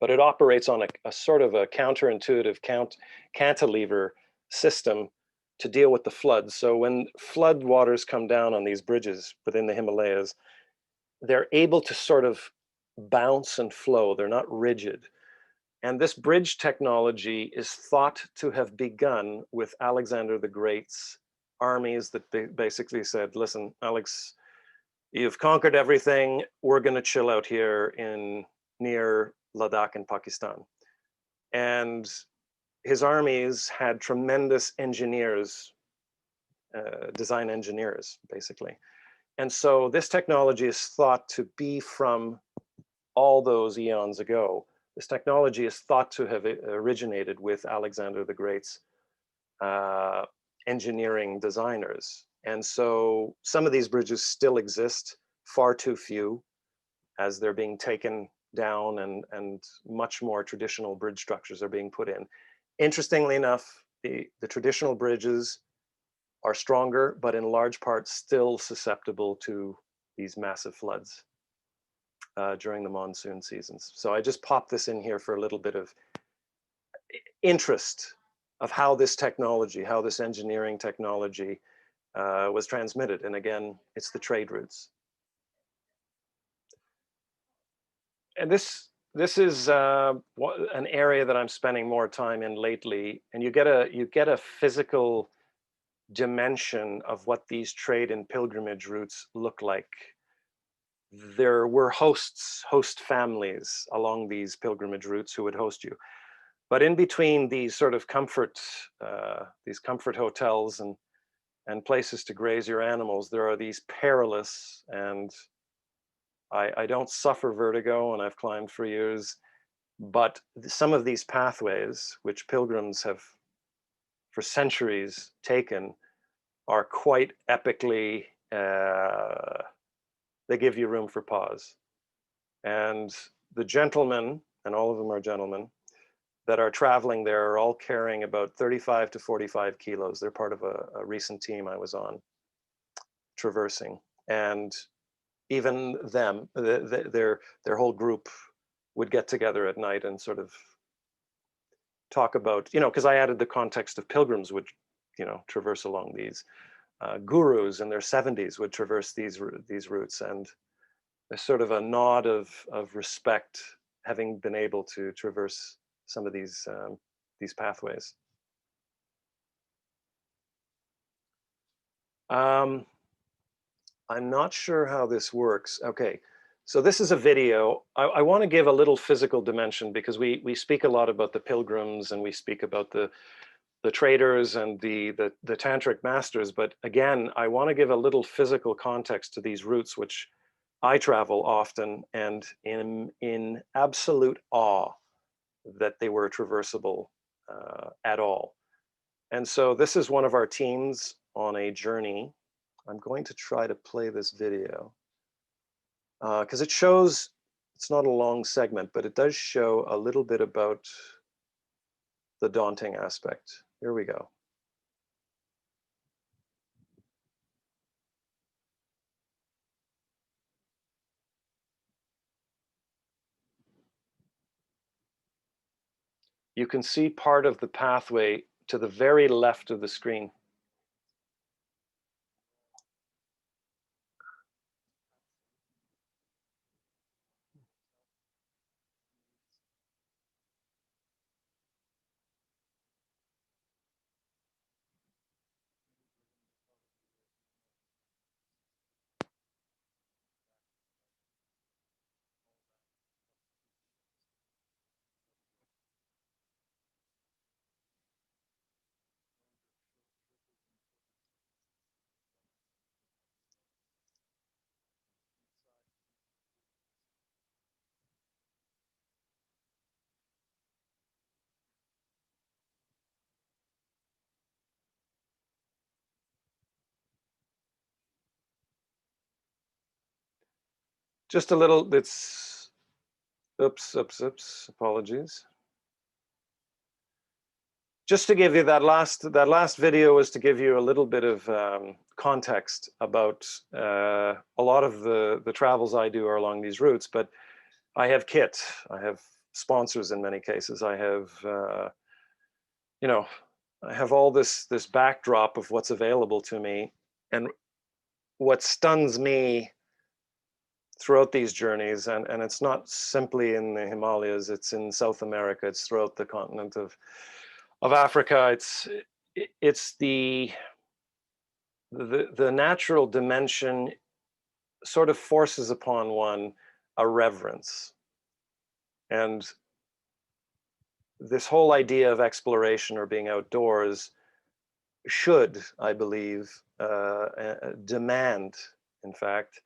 but it operates on a sort of a counterintuitive cantilever system to deal with the floods. So when flood waters come down on these bridges within the Himalayas, they're able to sort of bounce and flow. They're not rigid. And this bridge technology is thought to have begun with Alexander the Great's armies that basically said, listen, Alex, you've conquered everything. We're going to chill out here near Ladakh in Pakistan. And his armies had tremendous engineers, design engineers, basically. And so this technology is thought to be from all those eons ago. This technology is thought to have originated with Alexander the Great's engineering designers. And so some of these bridges still exist, far too few, as they're being taken down, and much more traditional bridge structures are being put in. Interestingly enough, the traditional bridges are stronger, but in large part still susceptible to these massive floods during the monsoon seasons. So I just popped this in here for a little bit of interest of how this technology, how this engineering technology was transmitted. And again, it's the trade routes. And this is an area that I'm spending more time in lately, and you get a physical dimension of what these trade and pilgrimage routes look like. There were host families along these pilgrimage routes who would host you, but in between these sort of comfort hotels and places to graze your animals, there are these perilous, and I don't suffer vertigo, and I've climbed for years, but some of these pathways, which pilgrims have for centuries taken, are quite epically, they give you room for pause. And the gentlemen, and all of them are gentlemen, that are traveling there are all carrying about 35 to 45 kilos. They're part of a recent team I was on, traversing. And even them, their whole group would get together at night and sort of talk about, because I added the context of pilgrims would, traverse along these. Gurus in their 70s would traverse these routes, and there's sort of a nod of respect having been able to traverse some of these pathways. I'm not sure how this works. Okay, so this is a video. I want to give a little physical dimension, because we speak a lot about the pilgrims, and we speak about the traders and the tantric masters, but again, I want to give a little physical context to these routes, which I travel often, and in absolute awe that they were traversable at all. And so this is one of our teams on a journey. I'm going to try to play this video because it shows, it's not a long segment, but it does show a little bit about the daunting aspect. Here we go. You can see part of the pathway to the very left of the screen. Just a little, it's, oops, apologies. Just to give you that last video was to give you a little bit of context about a lot of the travels I do are along these routes, but I have kit, I have sponsors in many cases, I have, I have all this backdrop of what's available to me. And what stuns me throughout these journeys, and it's not simply in the Himalayas, it's in South America, it's throughout the continent of Africa, it's the natural dimension sort of forces upon one a reverence. And this whole idea of exploration or being outdoors should, I believe, demand, in fact,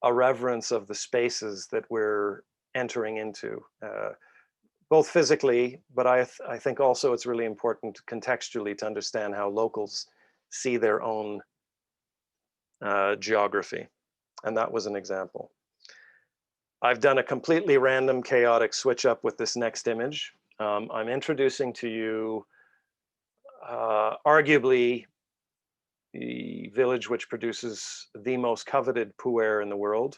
a reverence of the spaces that we're entering into, both physically, but I think also it's really important contextually to understand how locals see their own geography. And that was an example. I've done a completely random, chaotic switch up with this next image. I'm introducing to you arguably the village which produces the most coveted pu'er in the world.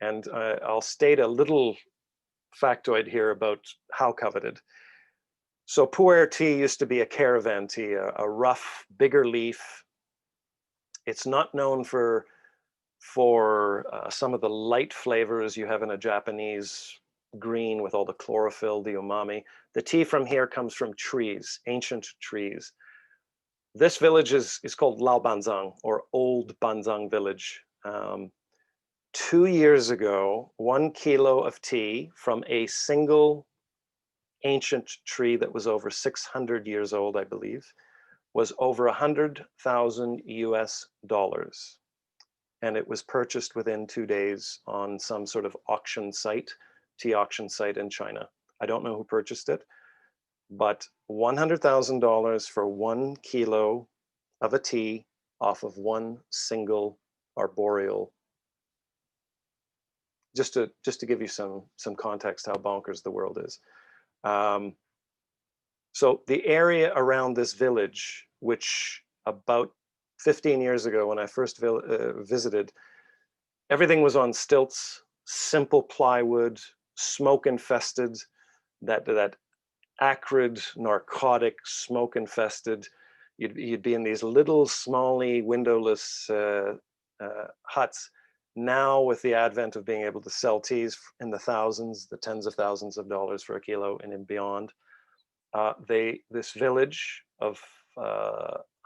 And I'll state a little factoid here about how coveted. So pu'er tea used to be a caravan tea, a rough, bigger leaf. It's not known for some of the light flavors you have in a Japanese green with all the chlorophyll, the umami. The tea from here comes from trees, ancient trees. This village is called Lao Banzang, or Old Banzang Village. 2 years ago, 1 kilo of tea from a single ancient tree that was over 600 years old, I believe, was over $100,000 US. And it was purchased within 2 days on some sort of auction site, tea auction site in China. I don't know who purchased it, but $100,000 for 1 kilo of a tea off of one single arboreal. Just to give you some context how bonkers the world is. So the area around this village, which about 15 years ago when I first visited, everything was on stilts, simple plywood, smoke infested, that acrid, narcotic, smoke infested. You'd be in these little smally windowless huts. Now with the advent of being able to sell teas in the thousands, the tens of thousands of dollars for a kilo and beyond, this village of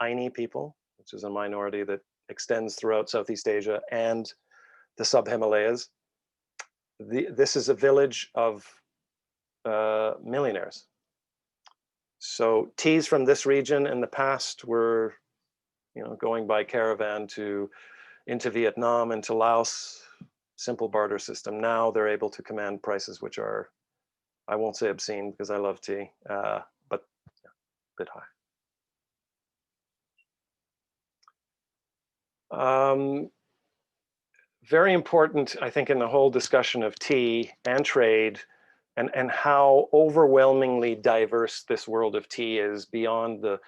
Aini people, which is a minority that extends throughout Southeast Asia and the sub-Himalayas, this is a village of millionaires. So teas from this region in the past were, going by caravan into Vietnam, into Laos, simple barter system. Now they're able to command prices which are, I won't say obscene because I love tea, but a bit high. Very important, I think, in the whole discussion of tea and trade and how overwhelmingly diverse this world of tea is beyond the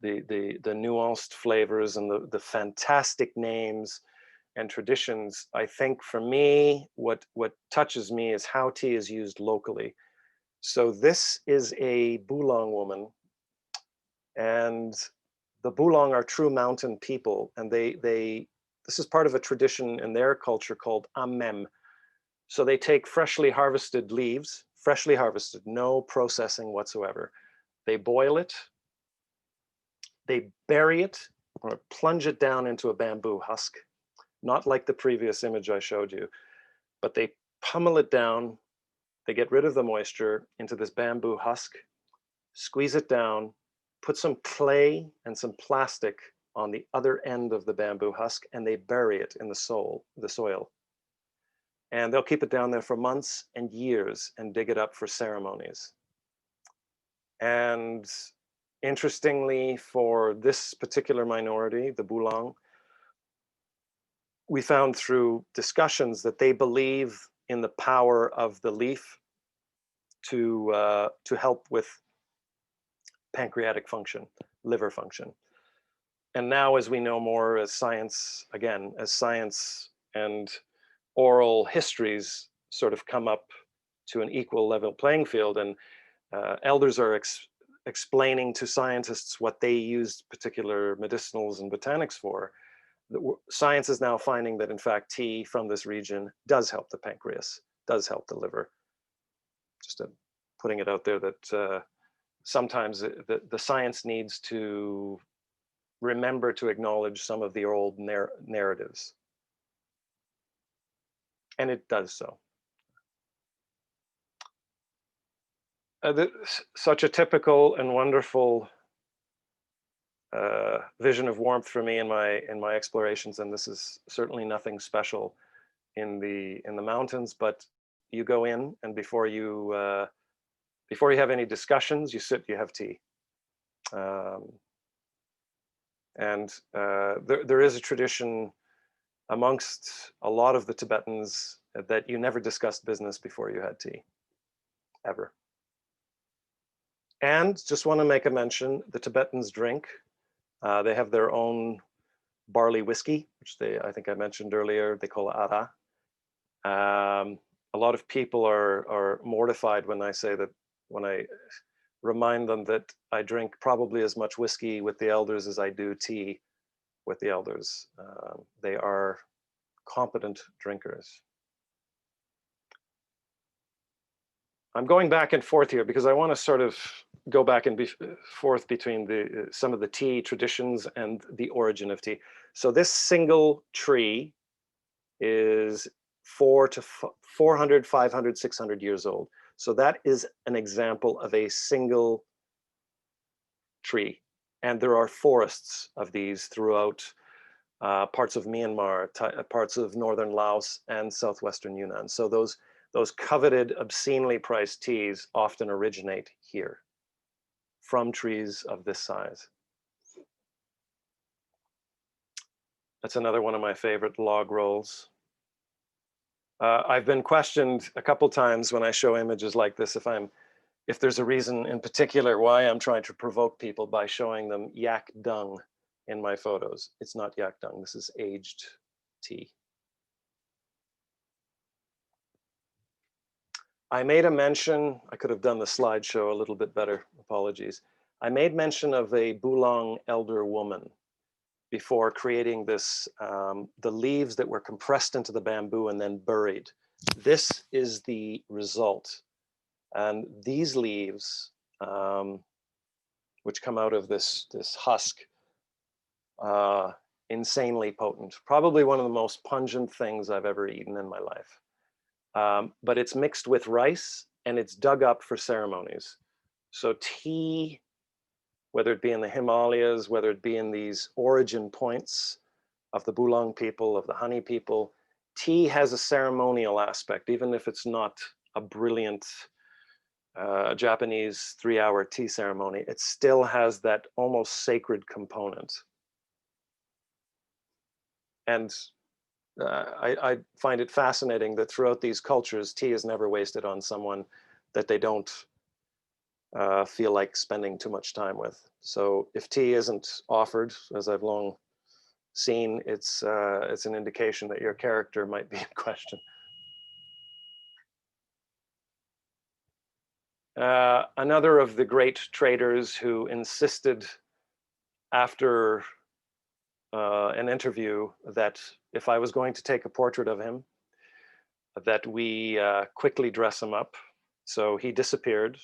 nuanced flavors and the fantastic names and traditions. I think for me, what touches me is how tea is used locally. So this is a Bulong woman, and the Bulong are true mountain people, and this is part of a tradition in their culture called ammem. So they take freshly harvested leaves, freshly harvested, no processing whatsoever. They boil it, they bury it, or plunge it down into a bamboo husk, not like the previous image I showed you, but they pummel it down, they get rid of the moisture into this bamboo husk, squeeze it down, put some clay and some plastic on the other end of the bamboo husk, and they bury it in the soil. And they'll keep it down there for months and years and dig it up for ceremonies. And interestingly, for this particular minority, the Bulong, we found through discussions that they believe in the power of the leaf to help with pancreatic function, liver function. And now, as we know more, as science and oral histories sort of come up to an equal level playing field, and elders are explaining to scientists what they used particular medicinals and botanics for, science is now finding that in fact tea from this region does help the pancreas, does help the liver. Just putting it out there that sometimes the science needs to remember to acknowledge some of the old narratives. And it does so. Such a typical and wonderful vision of warmth for me in my explorations, and this is certainly nothing special in the mountains. But you go in, and before you have any discussions, you sit, you have tea, and there is a tradition amongst a lot of the Tibetans that you never discussed business before you had tea, ever. And just want to make a mention, the Tibetans drink. They have their own barley whiskey, which I think I mentioned earlier, they call it ara. A lot of people are mortified when I say that, when I remind them that I drink probably as much whiskey with the elders as I do tea with the elders. They are competent drinkers. I'm going back and forth here because I want to sort of go back and forth between some of the tea traditions and the origin of tea. So this single tree is 400, 500, 600 years old. So that is an example of a single tree. And there are forests of these throughout parts of Myanmar, parts of northern Laos and southwestern Yunnan. So those coveted, obscenely priced teas often originate here from trees of this size. That's another one of my favorite log rolls. I've been questioned a couple times when I show images like this if there's a reason in particular why I'm trying to provoke people by showing them yak dung in my photos. It's not yak dung, this is aged tea. I made a mention, I could have done the slideshow a little bit better, apologies. I made mention of a Bulong elder woman before creating this, the leaves that were compressed into the bamboo and then buried. This is the result. And these leaves, which come out of this husk, insanely potent. Probably one of the most pungent things I've ever eaten in my life. But it's mixed with rice and it's dug up for ceremonies. So tea, whether it be in the Himalayas, whether it be in these origin points of the Bulong people, of the honey people, tea has a ceremonial aspect, even if it's not a brilliant Japanese 3-hour tea ceremony, it still has that almost sacred component. And I find it fascinating that throughout these cultures, tea is never wasted on someone that they don't feel like spending too much time with. So if tea isn't offered, as I've long seen, it's an indication that your character might be in question. Another of the great traders who insisted after an interview that if I was going to take a portrait of him, that we quickly dress him up. So he disappeared.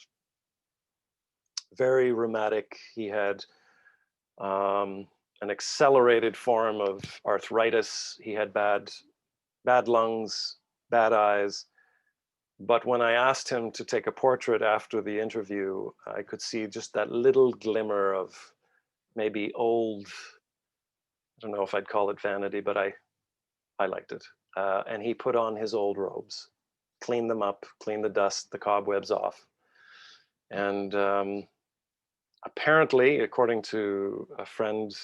Very rheumatic. He had an accelerated form of arthritis. He had bad lungs, bad eyes. But when I asked him to take a portrait after the interview, I could see just that little glimmer of maybe old, I don't know if I'd call it vanity, but I liked it. And he put on his old robes, cleaned them up, cleaned the dust, the cobwebs off. And apparently, according to a friend,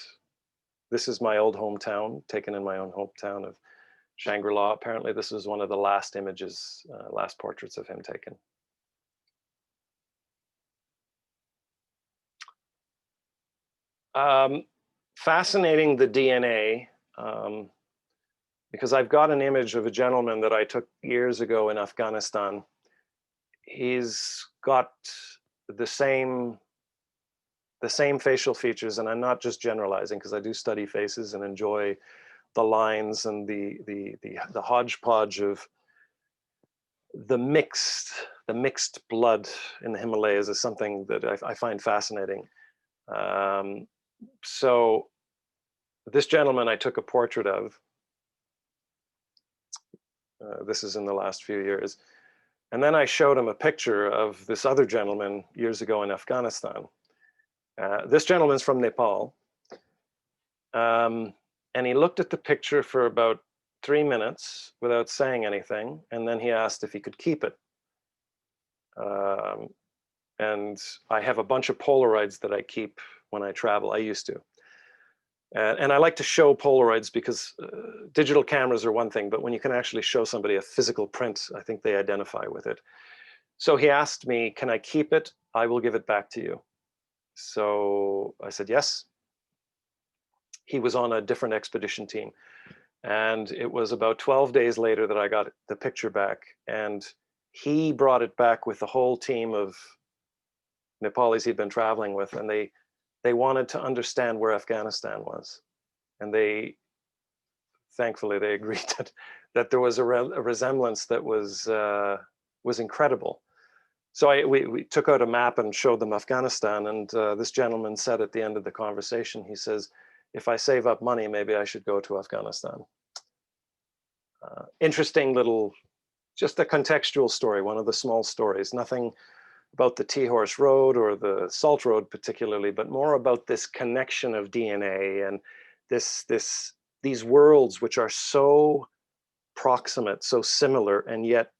this is my old hometown, taken in my own hometown of Shangri-La. Apparently, this was one of the last images, last portraits of him taken. Fascinating, the DNA, because I've got an image of a gentleman that I took years ago in Afghanistan. He's got the same facial features, and I'm not just generalizing because I do study faces and enjoy the lines and the hodgepodge of the mixed blood in the Himalayas is something that I find fascinating. So this gentleman I took a portrait of. This is in the last few years. And then I showed him a picture of this other gentleman years ago in Afghanistan. This gentleman's from Nepal. And he looked at the picture for about 3 minutes without saying anything. And then he asked if he could keep it. And I have a bunch of Polaroids that I keep when I travel. I used to. And I like to show Polaroids because digital cameras are one thing, but when you can actually show somebody a physical print, I think they identify with it. So he asked me, can I keep it? I will give it back to you. So I said, yes. He was on a different expedition team. And it was about 12 days later that I got the picture back. And he brought it back with the whole team of Nepalis he'd been traveling with. And they wanted to understand where Afghanistan was. And thankfully, they agreed that there was a resemblance that was incredible. So we took out a map and showed them Afghanistan. And this gentleman said at the end of the conversation, he says, if I save up money, maybe I should go to Afghanistan. Interesting little, just a contextual story, one of the small stories, nothing about the T-Horse Road or the Salt Road particularly, but more about this connection of DNA and these worlds which are so proximate, so similar, and yet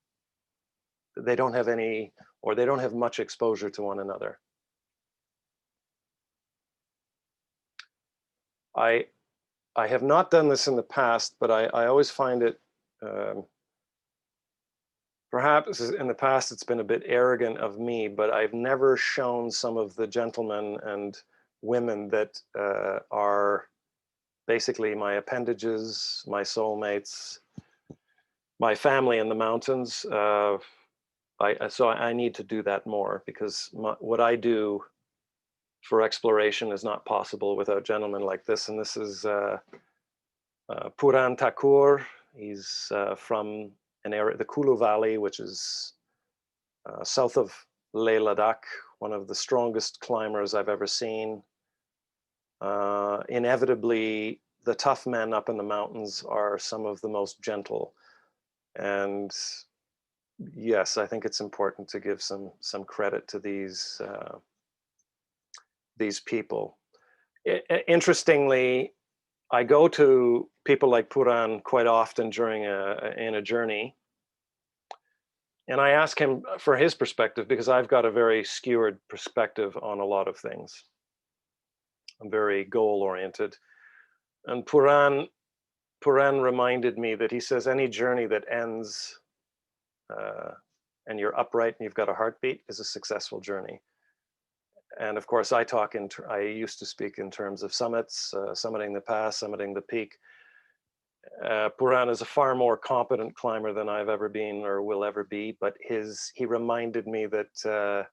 they don't have any, or they don't have much exposure to one another. I have not done this in the past, but I always find it, perhaps in the past it's been a bit arrogant of me, but I've never shown some of the gentlemen and women that are basically my appendages, my soulmates, my family in the mountains. So I need to do that more, because what I do for exploration is not possible without gentlemen like this. And this is Puran Thakur. He's from an area, the Kulu Valley, which is south of Leh Ladakh, one of the strongest climbers I've ever seen. Inevitably, the tough men up in the mountains are some of the most gentle. And yes, I think it's important to give some credit to these people. Interestingly, I go to people like Puran quite often in a journey, and I ask him for his perspective, because I've got a very skewered perspective on a lot of things. I'm very goal-oriented, and Puran reminded me that he says any journey that ends and you're upright and you've got a heartbeat is a successful journey. And of course, I used to speak in terms of summits, summiting the pass, summiting the peak. Puran is a far more competent climber than I've ever been or will ever be, but he reminded me that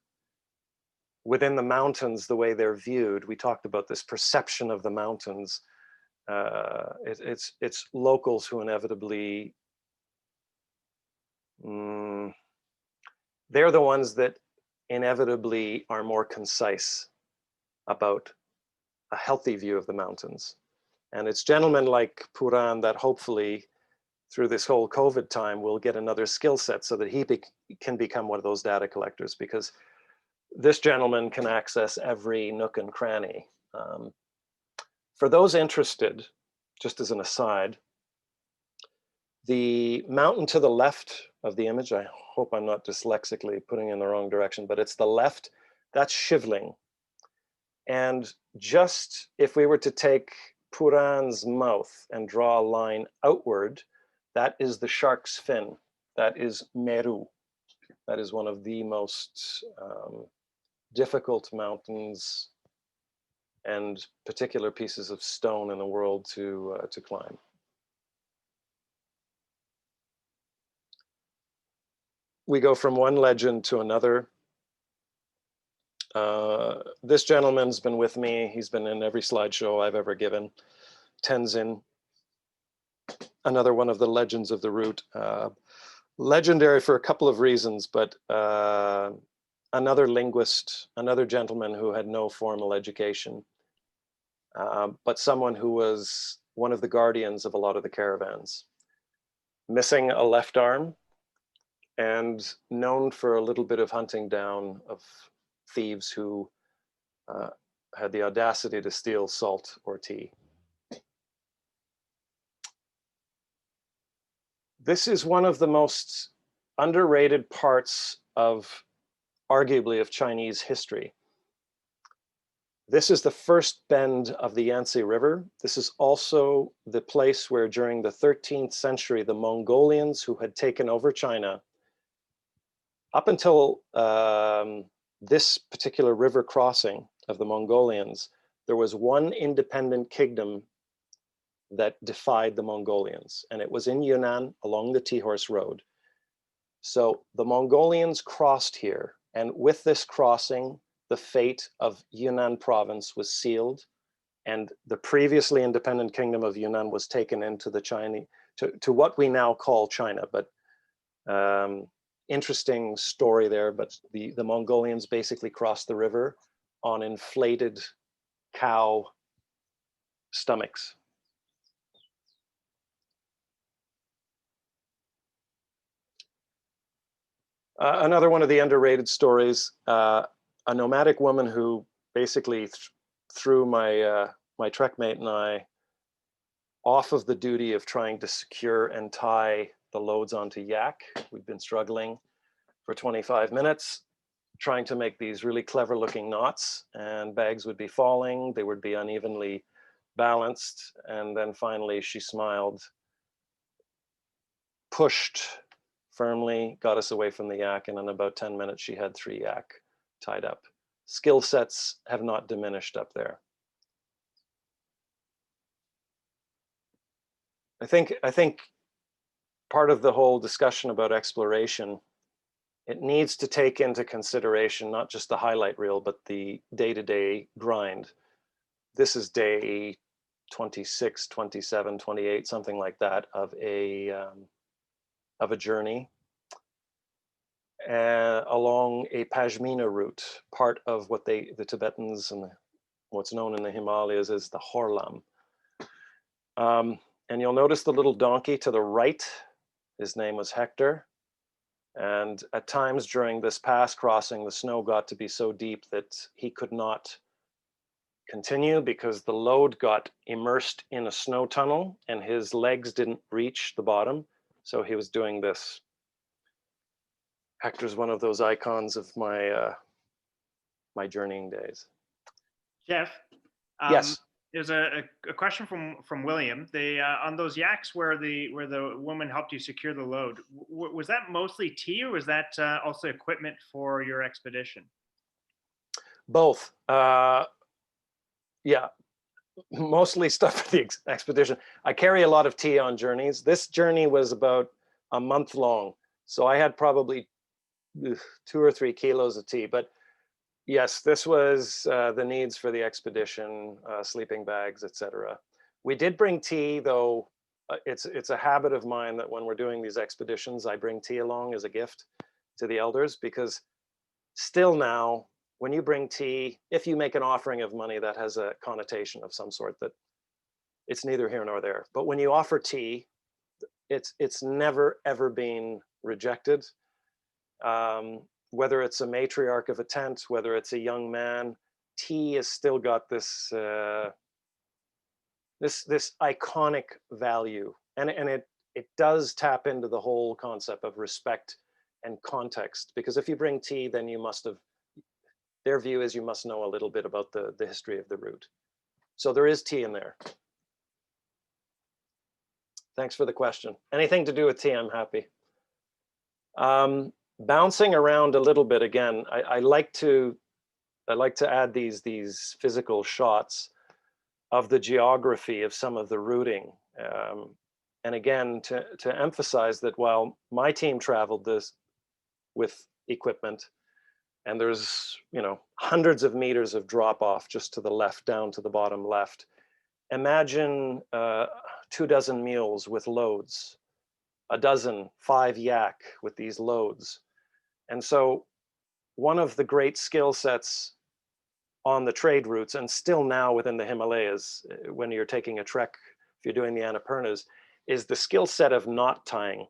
within the mountains, the way they're viewed, we talked about this perception of the mountains. It's locals who inevitably, they're the ones that inevitably are more concise about a healthy view of the mountains. And it's gentlemen like Puran that hopefully through this whole COVID time will get another skill set so that he can become one of those data collectors, because this gentleman can access every nook and cranny. For those interested, just as an aside, the mountain to the left of the image, I hope I'm not dyslexically putting in the wrong direction, but it's the left, that's Shivling. And just if we were to take Puran's mouth and draw a line outward, that is the shark's fin. That is Meru. That is one of the most difficult mountains and particular pieces of stone in the world to climb. We go from one legend to another. This gentleman's been with me. He's been in every slideshow I've ever given. Tenzin, another one of the legends of the route. Legendary for a couple of reasons, but another linguist, another gentleman who had no formal education, but someone who was one of the guardians of a lot of the caravans. Missing a left arm, and known for a little bit of hunting down of thieves who had the audacity to steal salt or tea. This is one of the most underrated parts of, arguably, of Chinese history. This is the first bend of the Yangtze River. This is also the place where during the 13th century, the Mongolians who had taken over China, up until this particular river crossing of the Mongolians, there was one independent kingdom that defied the Mongolians, and it was in Yunnan along the Tea-Horse Road. So the Mongolians crossed here, and with this crossing, the fate of Yunnan province was sealed, and the previously independent kingdom of Yunnan was taken into the Chinese, to what we now call China. But interesting story there, but the Mongolians basically crossed the river on inflated cow stomachs. Another one of the underrated stories, a nomadic woman who basically threw my my trek mate and I off of the duty of trying to secure and tie the loads onto yak. We'd been struggling for 25 minutes, trying to make these really clever looking knots, and bags would be falling, they would be unevenly balanced, and then finally she smiled, pushed firmly, got us away from the yak, and in about 10 minutes she had 3 yak tied up. Skill sets have not diminished up there. I think part of the whole discussion about exploration, it needs to take into consideration not just the highlight reel, but the day-to-day grind. This is day 26, 27, 28, something like that, of a journey along a Pashmina route, part of what the Tibetans and what's known in the Himalayas as the Horlam. And you'll notice the little donkey to the right, his name was Hector. And at times during this pass crossing, the snow got to be so deep that he could not continue because the load got immersed in a snow tunnel and his legs didn't reach the bottom. So he was doing this. Hector's one of those icons of my my journeying days. Jeff, Yes. There's a question from William. They on those yaks where the woman helped you secure the load. Was that mostly tea, or was that also equipment for your expedition? Both. Yeah, mostly stuff for the expedition. I carry a lot of tea on journeys. This journey was about a month long, so I had probably 2 or 3 kilos of tea. But yes, this was the needs for the expedition, sleeping bags, etc. We did bring tea, though. It's a habit of mine that when we're doing these expeditions, I bring tea along as a gift to the elders, because still now, when you bring tea, if you make an offering of money, that has a connotation of some sort that it's neither here nor there. But when you offer tea, it's never ever been rejected. Whether it's a matriarch of a tent, whether it's a young man, tea has still got this this iconic value, and it does tap into the whole concept of respect and context. Because if you bring tea, then you must have, their view is you must know a little bit about the history of the route. So there is tea in there. Thanks for the question. Anything to do with tea, I'm happy. Bouncing around a little bit again, I like to add these physical shots of the geography of some of the routing, and again to emphasize that while my team traveled this with equipment, and there's hundreds of meters of drop off just to the left, down to the bottom left. Imagine 24 mules with loads, 5 yak with these loads. And so one of the great skill sets on the trade routes, and still now within the Himalayas, when you're taking a trek, if you're doing the Annapurnas, is the skill set of knot tying.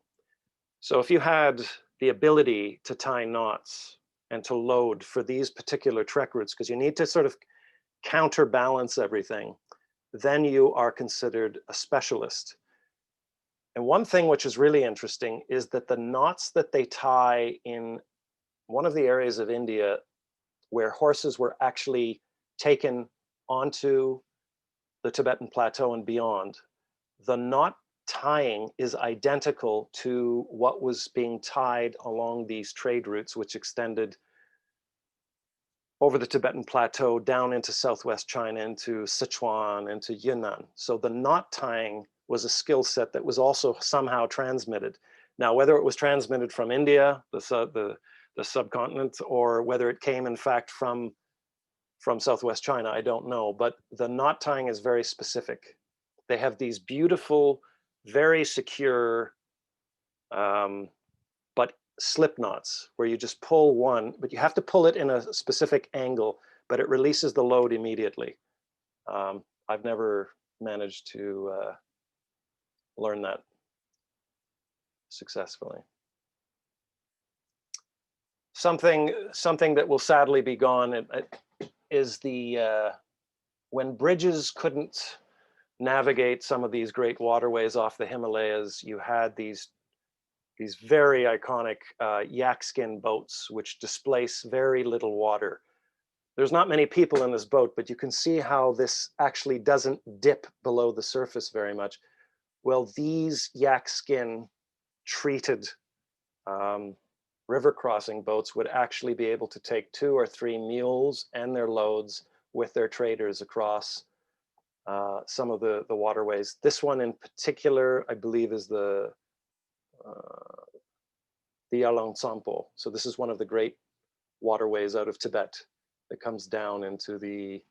So if you had the ability to tie knots and to load for these particular trek routes, because you need to sort of counterbalance everything, then you are considered a specialist. And one thing which is really interesting is that the knots that they tie in one of the areas of India where horses were actually taken onto the Tibetan Plateau and beyond, the knot tying is identical to what was being tied along these trade routes, which extended over the Tibetan Plateau down into southwest China, into Sichuan, into Yunnan. So the knot tying was a skill set that was also somehow transmitted. Now, whether it was transmitted from India, the subcontinent, or whether it came in fact from southwest China, I don't know. But the knot tying is very specific. They have these beautiful, very secure, but slip knots where you just pull one, but you have to pull it in a specific angle, but it releases the load immediately. I've never managed to learn that successfully. Something that will sadly be gone is when bridges couldn't navigate some of these great waterways off the Himalayas, you had these very iconic yak skin boats which displace very little water. There's not many people in this boat, but you can see how this actually doesn't dip below the surface very much. Well, these yak skin treated river crossing boats would actually be able to take 2 or 3 mules and their loads with their traders across some of the waterways. This one in particular, I believe, is the Yalang Tsampo. So this is one of the great waterways out of Tibet that comes down into the,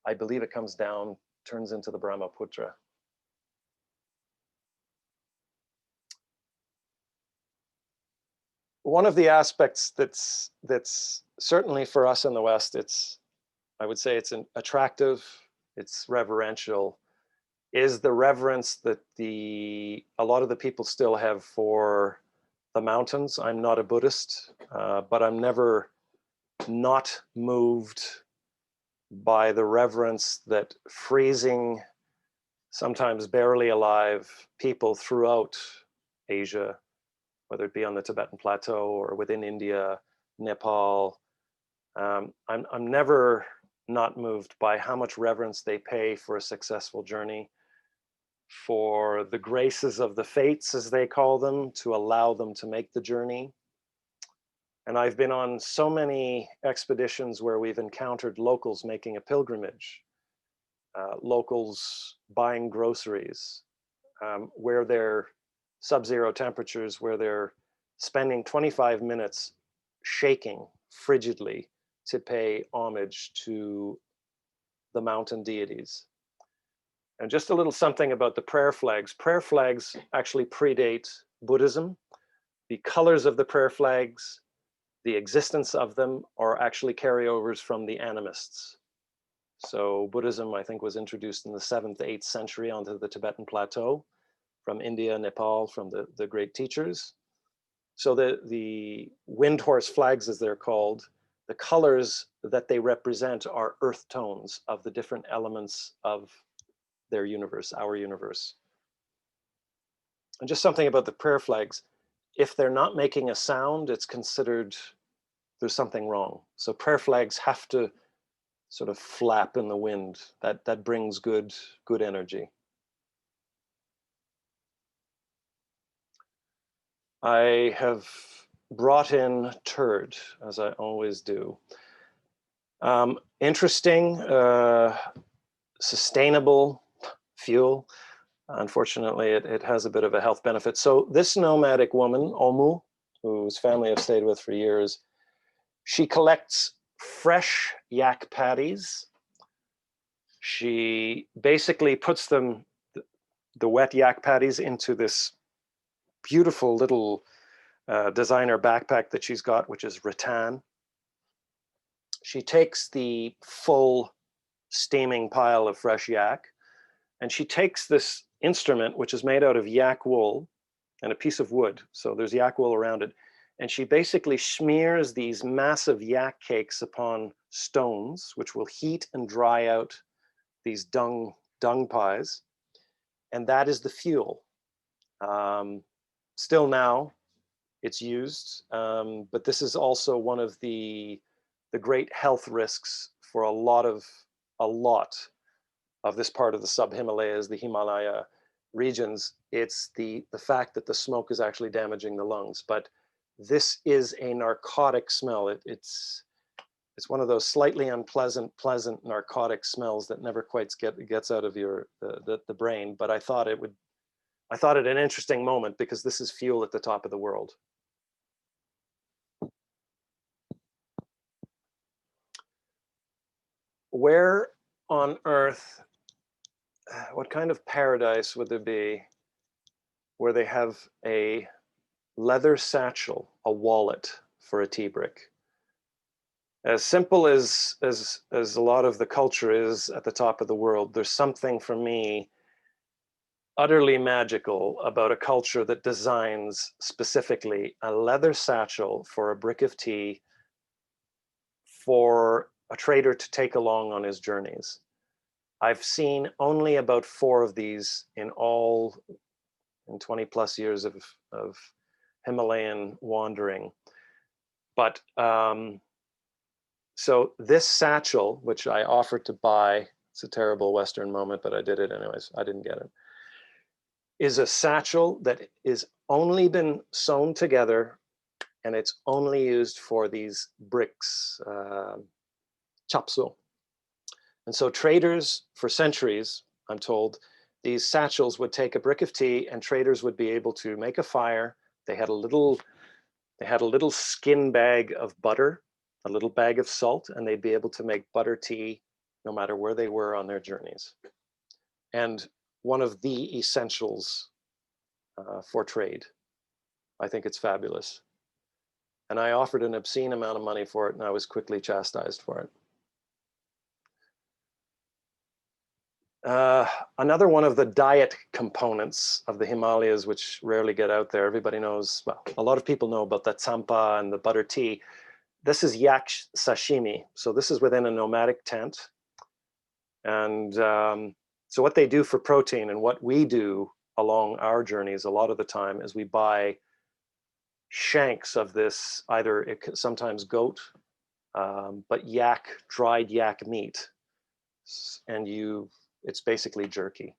I believe it comes down, turns into the Brahmaputra. One of the aspects that's certainly for us in the West, I would say it's attractive, it's reverential, is the reverence that a lot of the people still have for the mountains. I'm not a Buddhist, but I'm never not moved by the reverence that freezing, sometimes barely alive people throughout Asia, whether it be on the Tibetan Plateau or within India, Nepal. I'm never not moved by how much reverence they pay for a successful journey, for the graces of the fates, as they call them, to allow them to make the journey. And I've been on so many expeditions where we've encountered locals making a pilgrimage, locals buying groceries, where they're sub-zero temperatures, where they're spending 25 minutes shaking frigidly to pay homage to the mountain deities. And just a little something about the prayer flags. Prayer flags actually predate Buddhism. The colors of the prayer flags, the existence of them, are actually carryovers from the animists. So Buddhism, I think, was introduced in the 7th, 8th century onto the Tibetan Plateau from India, Nepal, from the great teachers. So the wind horse flags, as they're called, the colors that they represent are earth tones of the different elements of their universe, our universe. And just something about the prayer flags. If they're not making a sound, it's considered there's something wrong. So prayer flags have to sort of flap in the wind. That brings good energy. I have brought in turd, as I always do. Interesting, sustainable fuel. Unfortunately, it has a bit of a health benefit. So this nomadic woman, Omu, whose family I've stayed with for years, she collects fresh yak patties. She basically puts them, the wet yak patties, into this beautiful little designer backpack that she's got, which is rattan. She takes the full steaming pile of fresh yak, and she takes this instrument, which is made out of yak wool and a piece of wood. So there's yak wool around it. And she basically smears these massive yak cakes upon stones, which will heat and dry out these dung pies. And that is the fuel. Still now, it's used, but this is also one of the great health risks for a lot of this part of the sub-Himalayas, the Himalaya regions. It's the fact that the smoke is actually damaging the lungs. But this is a narcotic smell. It's one of those slightly unpleasant, pleasant narcotic smells that never quite gets out of the brain. But I thought it an interesting moment because this is fuel at the top of the world. Where on earth, what kind of paradise would there be where they have a leather satchel, a wallet for a tea brick? As simple as a lot of the culture is at the top of the world, there's something for me utterly magical about a culture that designs specifically a leather satchel for a brick of tea for a trader to take along on his journeys. I've seen only about 4 of these in 20 plus years of Himalayan wandering. But so this satchel, which I offered to buy, it's a terrible Western moment, but I did it anyways, I didn't get it, is a satchel that is only been sewn together, and it's only used for these bricks, chapso. And so traders for centuries, I'm told, these satchels would take a brick of tea and traders would be able to make a fire. They had a little skin bag of butter, a little bag of salt, and they'd be able to make butter tea no matter where they were on their journeys. And one of the essentials for trade. I think it's fabulous. And I offered an obscene amount of money for it, and I was quickly chastised for it. Another one of the diet components of the Himalayas, which rarely get out there, everybody knows, well, a lot of people know about the tsampa and the butter tea. This is yak sashimi. So this is within a nomadic tent. And so what they do for protein and what we do along our journeys a lot of the time is we buy shanks of this, either sometimes goat, but dried yak meat. And it's basically jerky.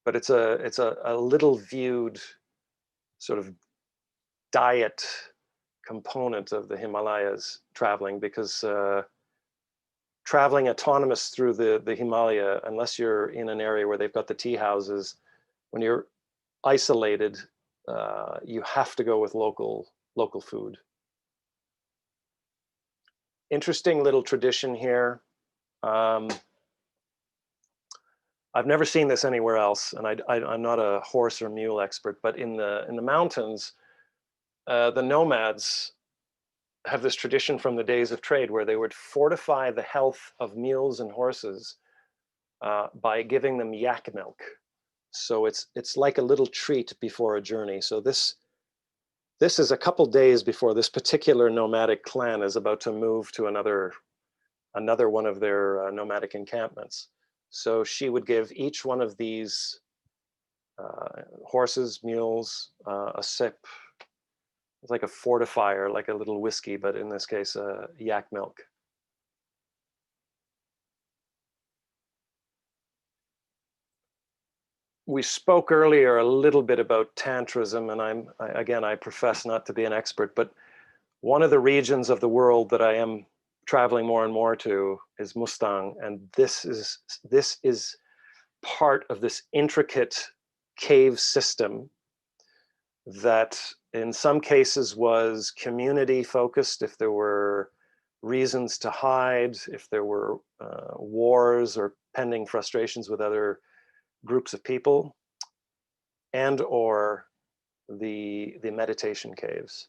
But it's a little viewed sort of diet component of the Himalayas traveling, because traveling autonomous through the Himalaya, unless you're in an area where they've got the tea houses, when you're isolated, you have to go with local food. Interesting little tradition here. I've never seen this anywhere else, and I'm not a horse or mule expert, but in the mountains, the nomads have this tradition from the days of trade where they would fortify the health of mules and horses by giving them yak milk. So it's like a little treat before a journey. So this is a couple days before this particular nomadic clan is about to move to another one of their nomadic encampments. So she would give each one of these horses, mules, a sip. It's like a fortifier, like a little whiskey, but in this case, yak milk. We spoke earlier a little bit about tantrism, and I profess not to be an expert, but one of the regions of the world that I am traveling more and more to is Mustang, and this is part of this intricate cave system that in some cases was community focused, if there were reasons to hide, if there were wars or pending frustrations with other groups of people, and or the meditation caves.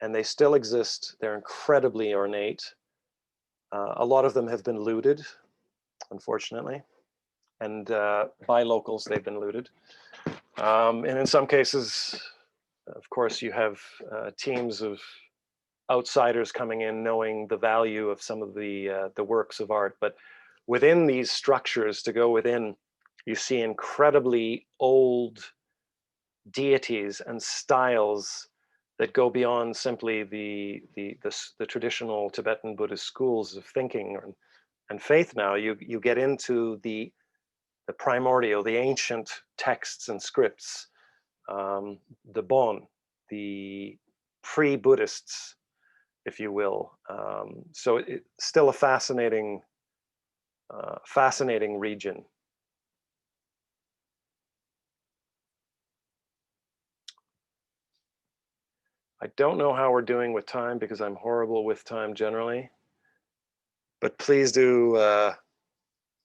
And they still exist. They're incredibly ornate. A lot of them have been looted, unfortunately, and by locals they've been looted. And in some cases, Of course, you have teams of outsiders coming in, knowing the value of some of the works of art. But within these structures, to go within, you see incredibly old deities and styles that go beyond simply the traditional Tibetan Buddhist schools of thinking and faith. Now you get into the primordial, the ancient texts and scripts, the Bon, the pre-Buddhists, if you will. So it's still a fascinating region. I don't know how we're doing with time because I'm horrible with time generally, but please do,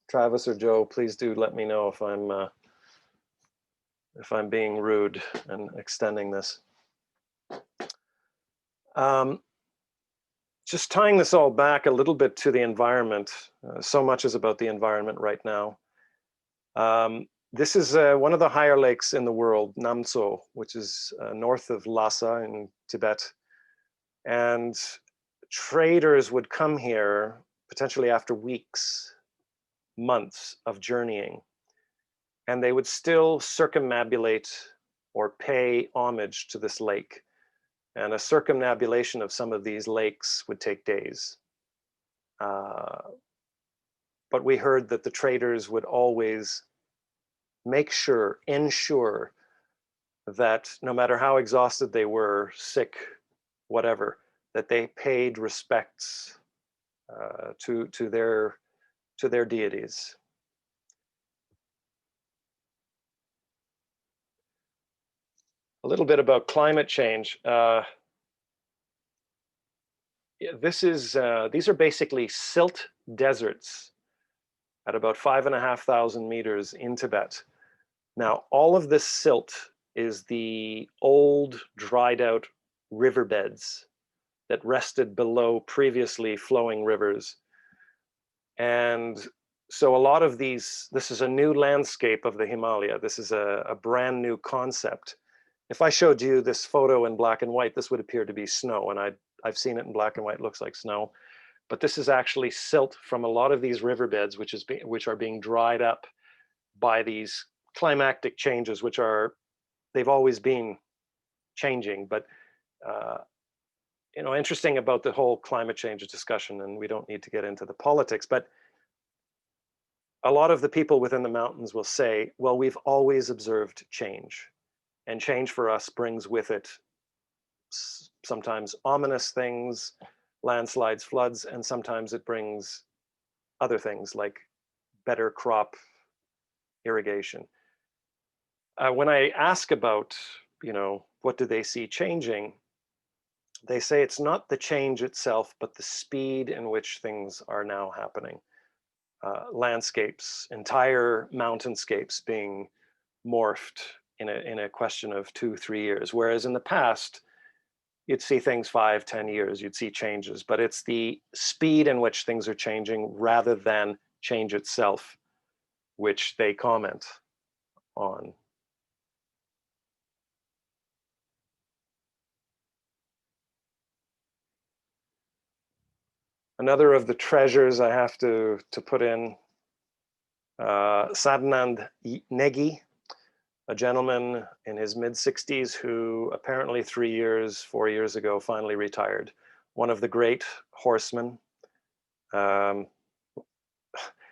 Travis or Joe, please do let me know if I'm being rude and extending this. Just tying this all back a little bit to the environment. So much is about the environment right now. This is one of the higher lakes in the world, Namtso, which is north of Lhasa in Tibet. And traders would come here potentially after weeks, months of journeying, and they would still circumambulate or pay homage to this lake. And a circumambulation of some of these lakes would take days. But we heard that the traders would always ensure that no matter how exhausted they were, sick, whatever, that they paid respects to their deities. A little bit about climate change. These are basically silt deserts at about 5,500 meters in Tibet. Now, all of this silt is the old, dried out riverbeds that rested below previously flowing rivers. And so a lot of this is a new landscape of the Himalaya. This is a brand new concept. If I showed you this photo in black and white, this would appear to be snow, and I've seen it in black and white, it looks like snow. But this is actually silt from a lot of these riverbeds, which are being dried up by these climactic changes, they've always been changing. But interesting about the whole climate change discussion, and we don't need to get into the politics, but a lot of the people within the mountains will say, well, we've always observed change, and change for us brings with it sometimes ominous things, landslides, floods, and sometimes it brings other things like better crop irrigation. When I ask about, what do they see changing, they say it's not the change itself, but the speed in which things are now happening. Landscapes, entire mountainscapes being morphed in a question of 2-3 years, whereas in the past, you'd see things 5-10 years, you'd see changes, but it's the speed in which things are changing rather than change itself, which they comment on. Another of the treasures I have to put in, Sadnand Negi, a gentleman in his mid-60s who apparently 4 years ago, finally retired. One of the great horsemen,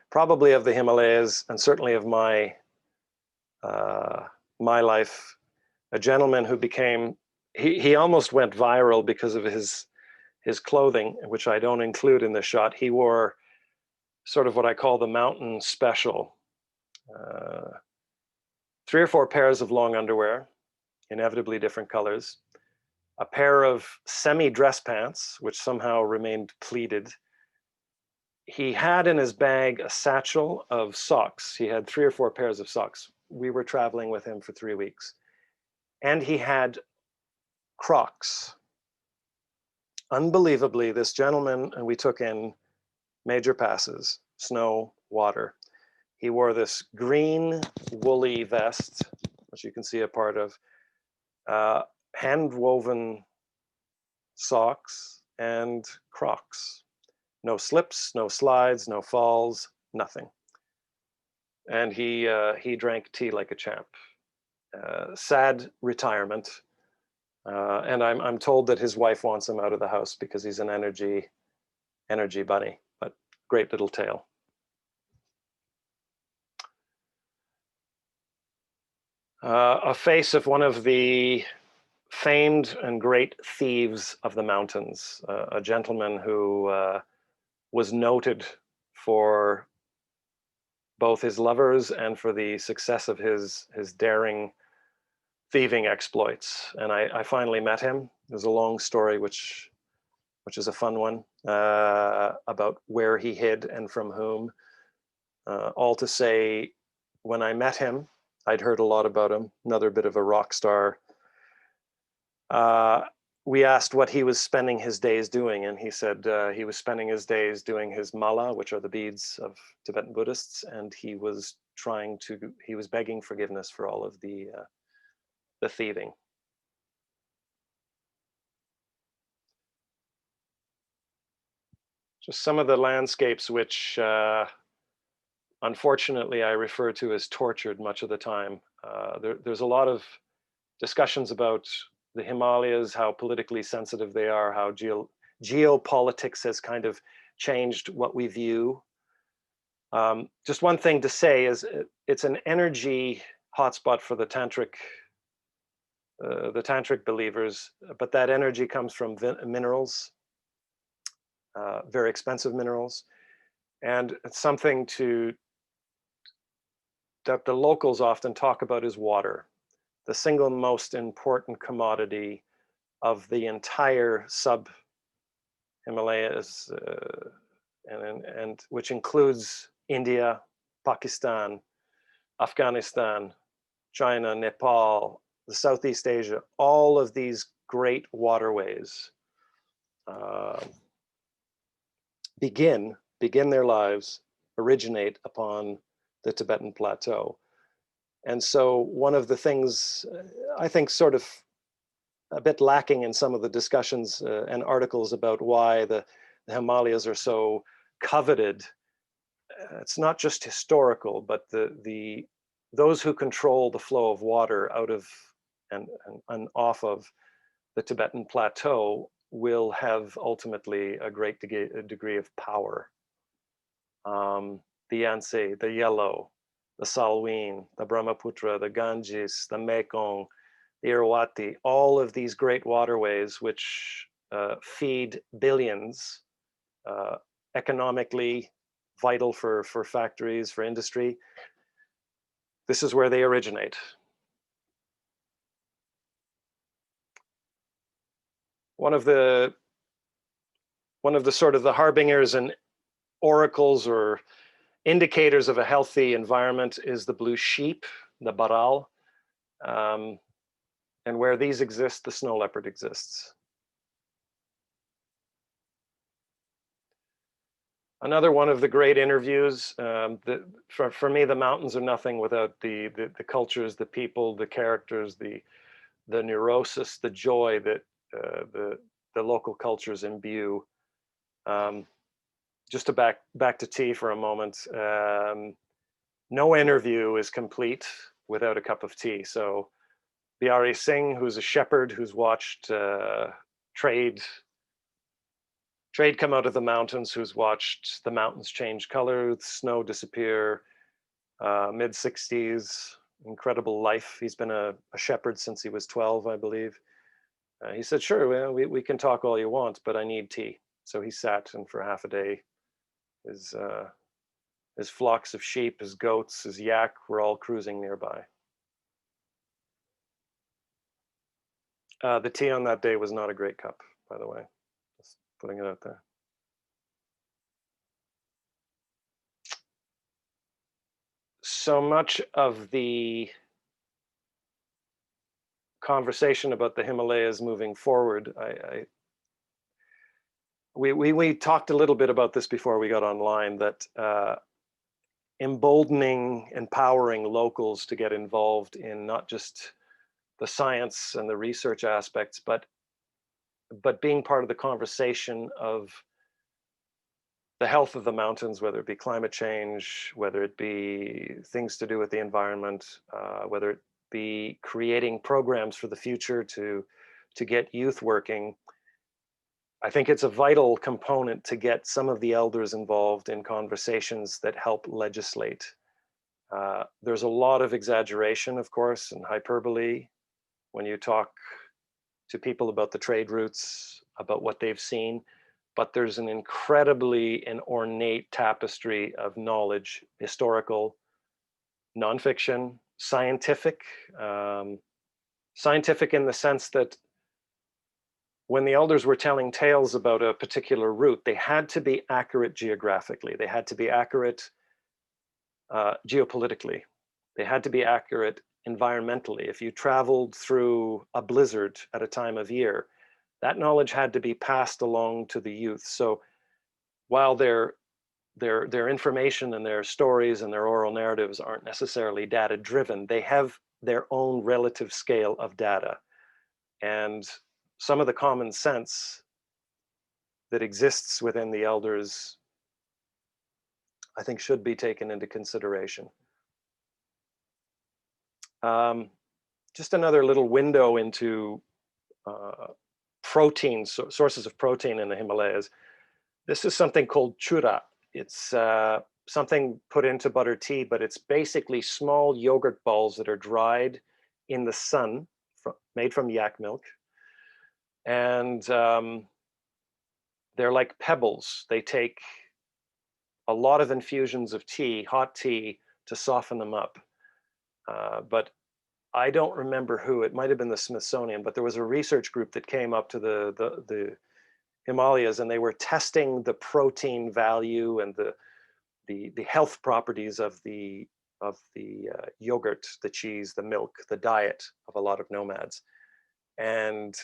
probably of the Himalayas, and certainly of my life. A gentleman who he almost went viral because of his clothing, which I don't include in this shot. He wore sort of what I call the mountain special. 3 or 4 pairs of long underwear, inevitably different colors, a pair of semi-dress pants, which somehow remained pleated. He had in his bag a satchel of socks. He had 3 or 4 pairs of socks. We were traveling with him for 3 weeks. And he had Crocs. Unbelievably, this gentleman, and we took in major passes, snow, water. He wore this green woolly vest, which you can see a part of, hand-woven socks and Crocs. No slips, no slides, no falls, nothing. And he drank tea like a champ. Sad retirement. And I'm told that his wife wants him out of the house because he's an energy bunny, but great little tale. A face of one of the famed and great thieves of the mountains, a gentleman who was noted for both his lovers and for the success of his daring thieving exploits. And I finally met him. There's a long story, which is a fun one, about where he hid and from whom. All to say, when I met him, I'd heard a lot about him, another bit of a rock star. We asked what he was spending his days doing, and he said he was spending his days doing his mala, which are the beads of Tibetan Buddhists, and he was begging forgiveness for all of the thieving. Just some of the landscapes which, unfortunately, I refer to as tortured much of the time. There's a lot of discussions about the Himalayas, how politically sensitive they are, how geopolitics has kind of changed what we view. Just one thing to say is it's an energy hotspot for the tantric believers, but that energy comes from minerals, very expensive minerals, and it's something that the locals often talk about is water, the single most important commodity of the entire sub-Himalayas, and which includes India, Pakistan, Afghanistan, China, Nepal, the Southeast Asia. All of these great waterways begin their lives, originate upon the Tibetan plateau. And so one of the things I think sort of a bit lacking in some of the discussions and articles about why the Himalayas are so coveted, it's not just historical, but those who control the flow of water out of and off of the Tibetan plateau will have ultimately a great degree of power. The Yangtze, the Yellow, the Salween, the Brahmaputra, the Ganges, the Mekong, the Irrawaddy, all of these great waterways which feed billions, economically vital for factories, for industry. This is where they originate. One of the sort of the harbingers and oracles or indicators of a healthy environment is the blue sheep, the baral. And where these exist, the snow leopard exists. Another one of the great interviews, for me, the mountains are nothing without the cultures, the people, the characters, the neurosis, the joy that the local cultures imbue. Just to back to tea for a moment, no interview is complete without a cup of tea. So Biari Singh, who's a shepherd who's watched trade come out of the mountains, who's watched the mountains change color, the snow disappear, mid-60s, incredible life. He's been a shepherd since he was 12, I believe. He said, sure, well, we can talk all you want, but I need tea. So he sat, and for half a day, his flocks of sheep, his goats, his yak were all cruising nearby. The tea on that day was not a great cup, by the way. Just putting it out there. So much of the conversation about the Himalayas moving forward, we talked a little bit about this before we got online, that emboldening, empowering locals to get involved in not just the science and the research aspects, but being part of the conversation of the health of the mountains, whether it be climate change, whether it be things to do with the environment, whether it be creating programs for the future to get youth working. I think it's a vital component to get some of the elders involved in conversations that help legislate. There's a lot of exaggeration, of course, and hyperbole when you talk to people about the trade routes, about what they've seen, but there's an incredibly and ornate tapestry of knowledge, historical, nonfiction, scientific, scientific in the sense that when the elders were telling tales about a particular route, they had to be accurate geographically. They had to be accurate geopolitically. They had to be accurate environmentally. If you traveled through a blizzard at a time of year, that knowledge had to be passed along to the youth. So while their information and their stories and their oral narratives aren't necessarily data driven, they have their own relative scale of data. And some of the common sense that exists within the elders, I think, should be taken into consideration. Just another little window into protein, sources of protein in the Himalayas. This is something called chura. It's something put into butter tea, but it's basically small yogurt balls that are dried in the sun, made from yak milk. And they're like pebbles. They take a lot of infusions of tea, hot tea, to soften them up. But I don't remember who, it might have been the Smithsonian, but there was a research group that came up to the Himalayas, and they were testing the protein value and the health properties of the yogurt, the cheese, the milk, the diet of a lot of nomads. And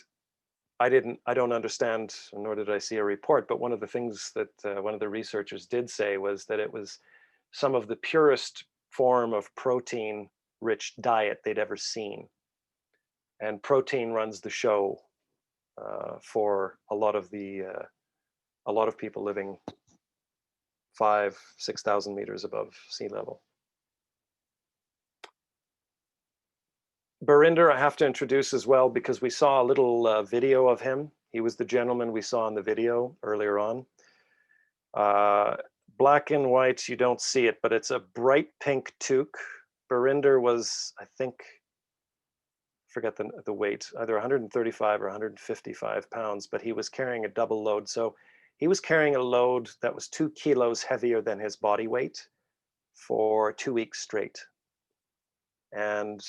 I don't understand, nor did I see a report, but one of the things that one of the researchers did say was that it was some of the purest form of protein-rich diet they'd ever seen. And protein runs the show for a lot of people living 5,000-6,000 meters above sea level. Barinder, I have to introduce as well, because we saw a little video of him. He was the gentleman we saw in the video earlier on. Black and white, you don't see it, but it's a bright pink toque. Barinder was, I think, forget the weight, either 135 or 155 pounds, but he was carrying a double load. So he was carrying a load that was 2 kilos heavier than his body weight for 2 weeks straight. And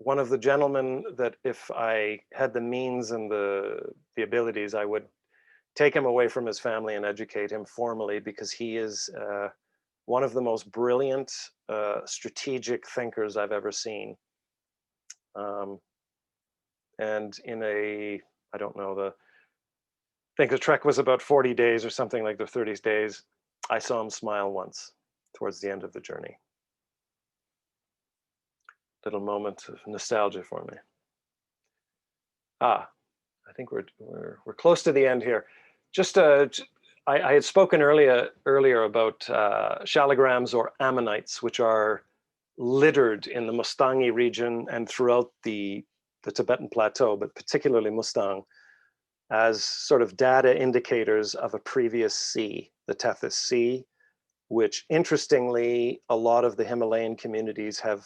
one of the gentlemen that, if I had the means and the abilities, I would take him away from his family and educate him formally, because he is one of the most brilliant strategic thinkers I've ever seen. And in I don't know, I think the trek was about 40 days or something like the 30 days. I saw him smile once towards the end of the journey. Little moment of nostalgia for me. I think we're close to the end here. Just I had spoken earlier about shalagrams or ammonites, which are littered in the Mustangi region and throughout the Tibetan Plateau, but particularly Mustang, as sort of data indicators of a previous sea, the Tethys Sea, which, interestingly, a lot of the Himalayan communities have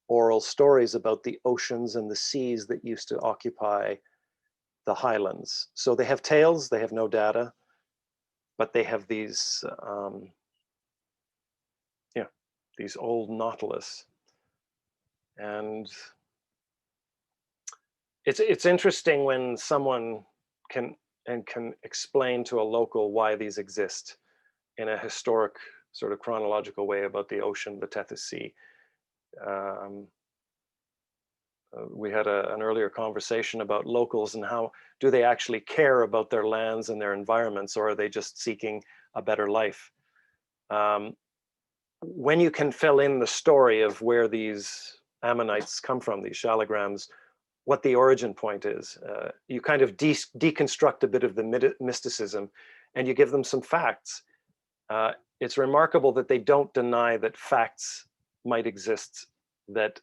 oral stories about the oceans and the seas that used to occupy the highlands. So they have tales, they have no data, but they have these, these old nautilus. And it's interesting when someone can explain to a local why these exist in a historic sort of chronological way about the ocean, the Tethys Sea. We had an earlier conversation about locals and how do they actually care about their lands and their environments, or are they just seeking a better life? When you can fill in the story of where these Ammonites come from, these shalograms, what the origin point is. You kind of deconstruct a bit of the mysticism, and you give them some facts. It's remarkable that they don't deny that facts might exist that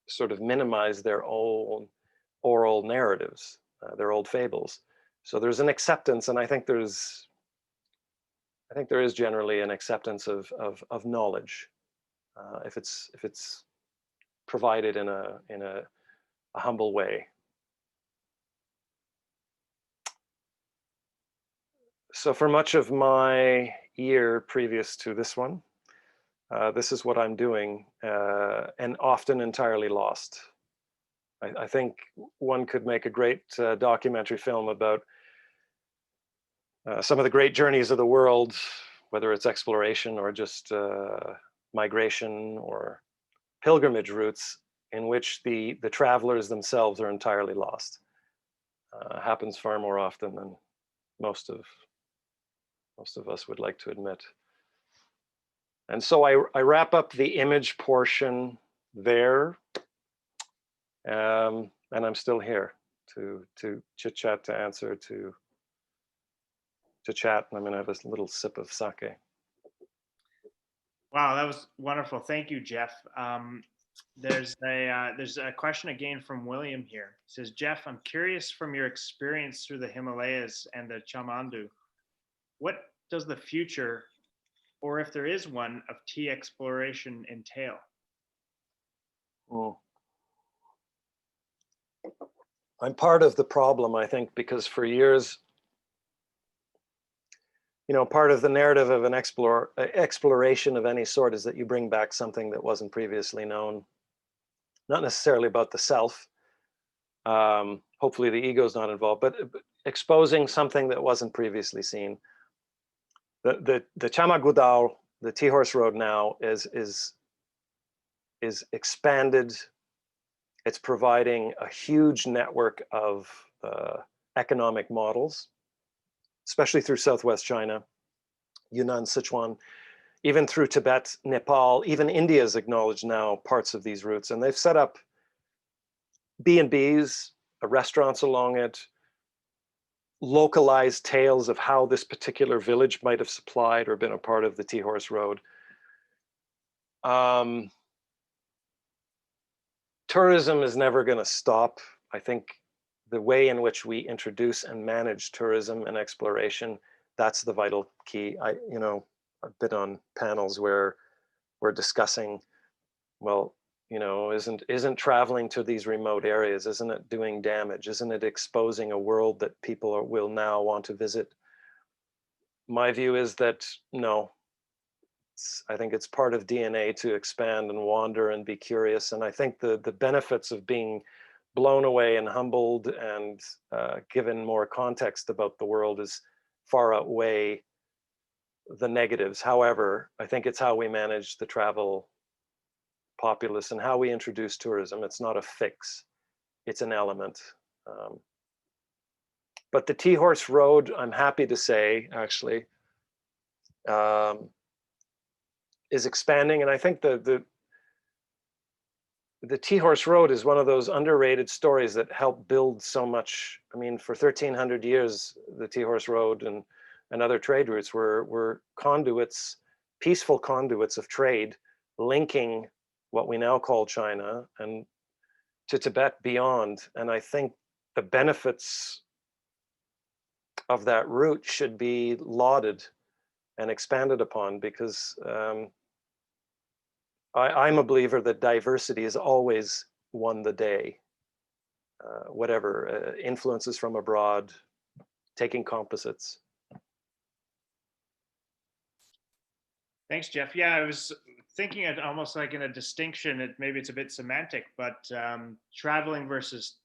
sort of minimize their own oral narratives, their old fables. So there's an acceptance, and I think there is generally an acceptance of knowledge, if it's provided in a humble way. So for much of my year previous to this one, this is what I'm doing, and often entirely lost. I think one could make a great documentary film about some of the great journeys of the world, whether it's exploration or just migration or pilgrimage routes, in which the travelers themselves are entirely lost. Happens far more often than most of us would like to admit. And so I wrap up the image portion there, and I'm still here to chit chat, to answer, to chat, and I'm gonna have a little sip of sake. Wow, that was wonderful. Thank you, Jeff. There's a question again from William here. It says, Jeff, I'm curious from your experience through the Himalayas and the Chamandu, what does the future, or if there is one, of tea exploration entail? Well, I'm part of the problem, I think, because for years, part of the narrative of an exploration of any sort is that you bring back something that wasn't previously known, not necessarily about the self. Hopefully the ego's not involved, but exposing something that wasn't previously seen. The Chamagudal, the Tea Horse Road now is expanded. It's providing a huge network of economic models, especially through Southwest China, Yunnan, Sichuan, even through Tibet, Nepal. Even India has acknowledged now parts of these routes, and they've set up B&Bs, restaurants along it, localized tales of how this particular village might have supplied or been a part of the Tea Horse Road. Tourism is never going to stop. I think the way in which we introduce and manage tourism and exploration, that's the vital key. I've been on panels where we're discussing, well, isn't traveling to these remote areas, isn't it doing damage? Isn't it exposing a world that people will now want to visit? My view is that no. I think it's part of DNA to expand and wander and be curious. And I think the benefits of being blown away and humbled and given more context about the world is far outweigh the negatives. However, I think it's how we manage the travel populace and how we introduce tourism. It's not a fix, it's an element. But the Tea Horse Road, I'm happy to say, actually, is expanding. And I think the Tea Horse Road is one of those underrated stories that helped build so much. I mean, for 1,300 years, the Tea Horse Road and other trade routes were conduits, peaceful conduits of trade, linking what we now call China and to Tibet beyond. And I think the benefits of that route should be lauded and expanded upon, because I'm a believer that diversity has always won the day. Whatever influences from abroad, taking composites. Thanks, Jeff. Yeah, I was thinking it almost like in a distinction. Maybe it's a bit semantic, but traveling versus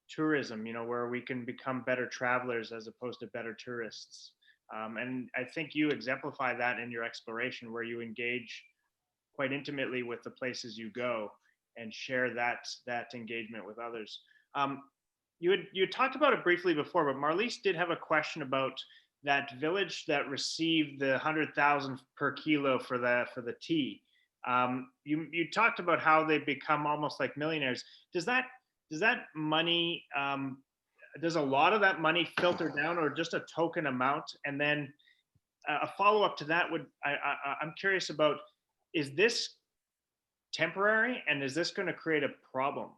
tourism. Where we can become better travelers as opposed to better tourists. And I think you exemplify that in your exploration, where you engage quite intimately with the places you go and share that engagement with others. You had talked about it briefly before, but Marlies did have a question about that village that received the 100,000 per kilo for the tea. You talked about how they become almost like millionaires. Does that money, does a lot of that money filter down, or just a token amount? And then a follow up to that would, I'm curious about, is this temporary, and is this going to create a problem?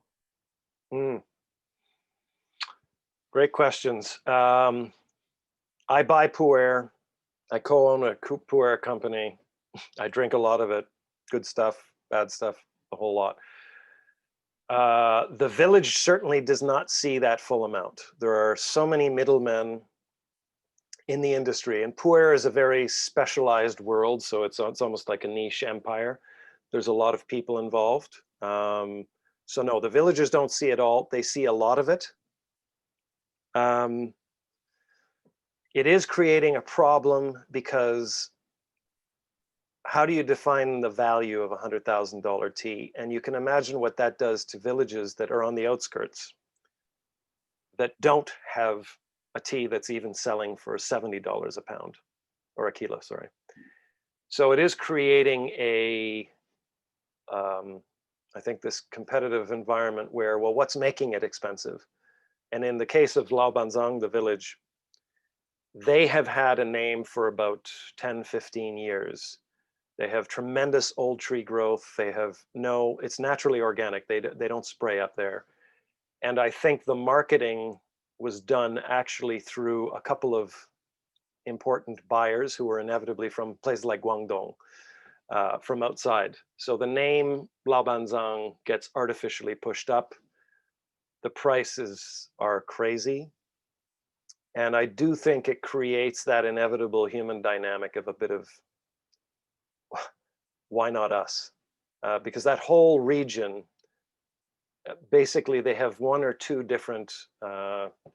Great questions. I buy pu'er. I co-own a pu'er company. I drink a lot of it. Good stuff, bad stuff, a whole lot. The village certainly does not see that full amount. There are so many middlemen in the industry, and pu'er is a very specialized world, so it's almost like a niche empire. There's a lot of people involved. So no, the villagers don't see it all. They see a lot of it. It is creating a problem, because how do you define the value of $100,000 tea? And you can imagine what that does to villages that are on the outskirts, that don't have a tea that's even selling for $70 a pound, or a kilo, sorry. So it is creating a, I think, this competitive environment where, well, what's making it expensive? And in the case of Laobanzang, the village, they have had a name for about 10, 15 years. They have tremendous old tree growth. They have it's naturally organic. They don't spray up there. And I think the marketing was done actually through a couple of important buyers who were inevitably from places like Guangdong, from outside. So the name Laobanzang gets artificially pushed up. The prices are crazy. And I do think it creates that inevitable human dynamic of a bit of, why not us? Because that whole region, basically they have one or two different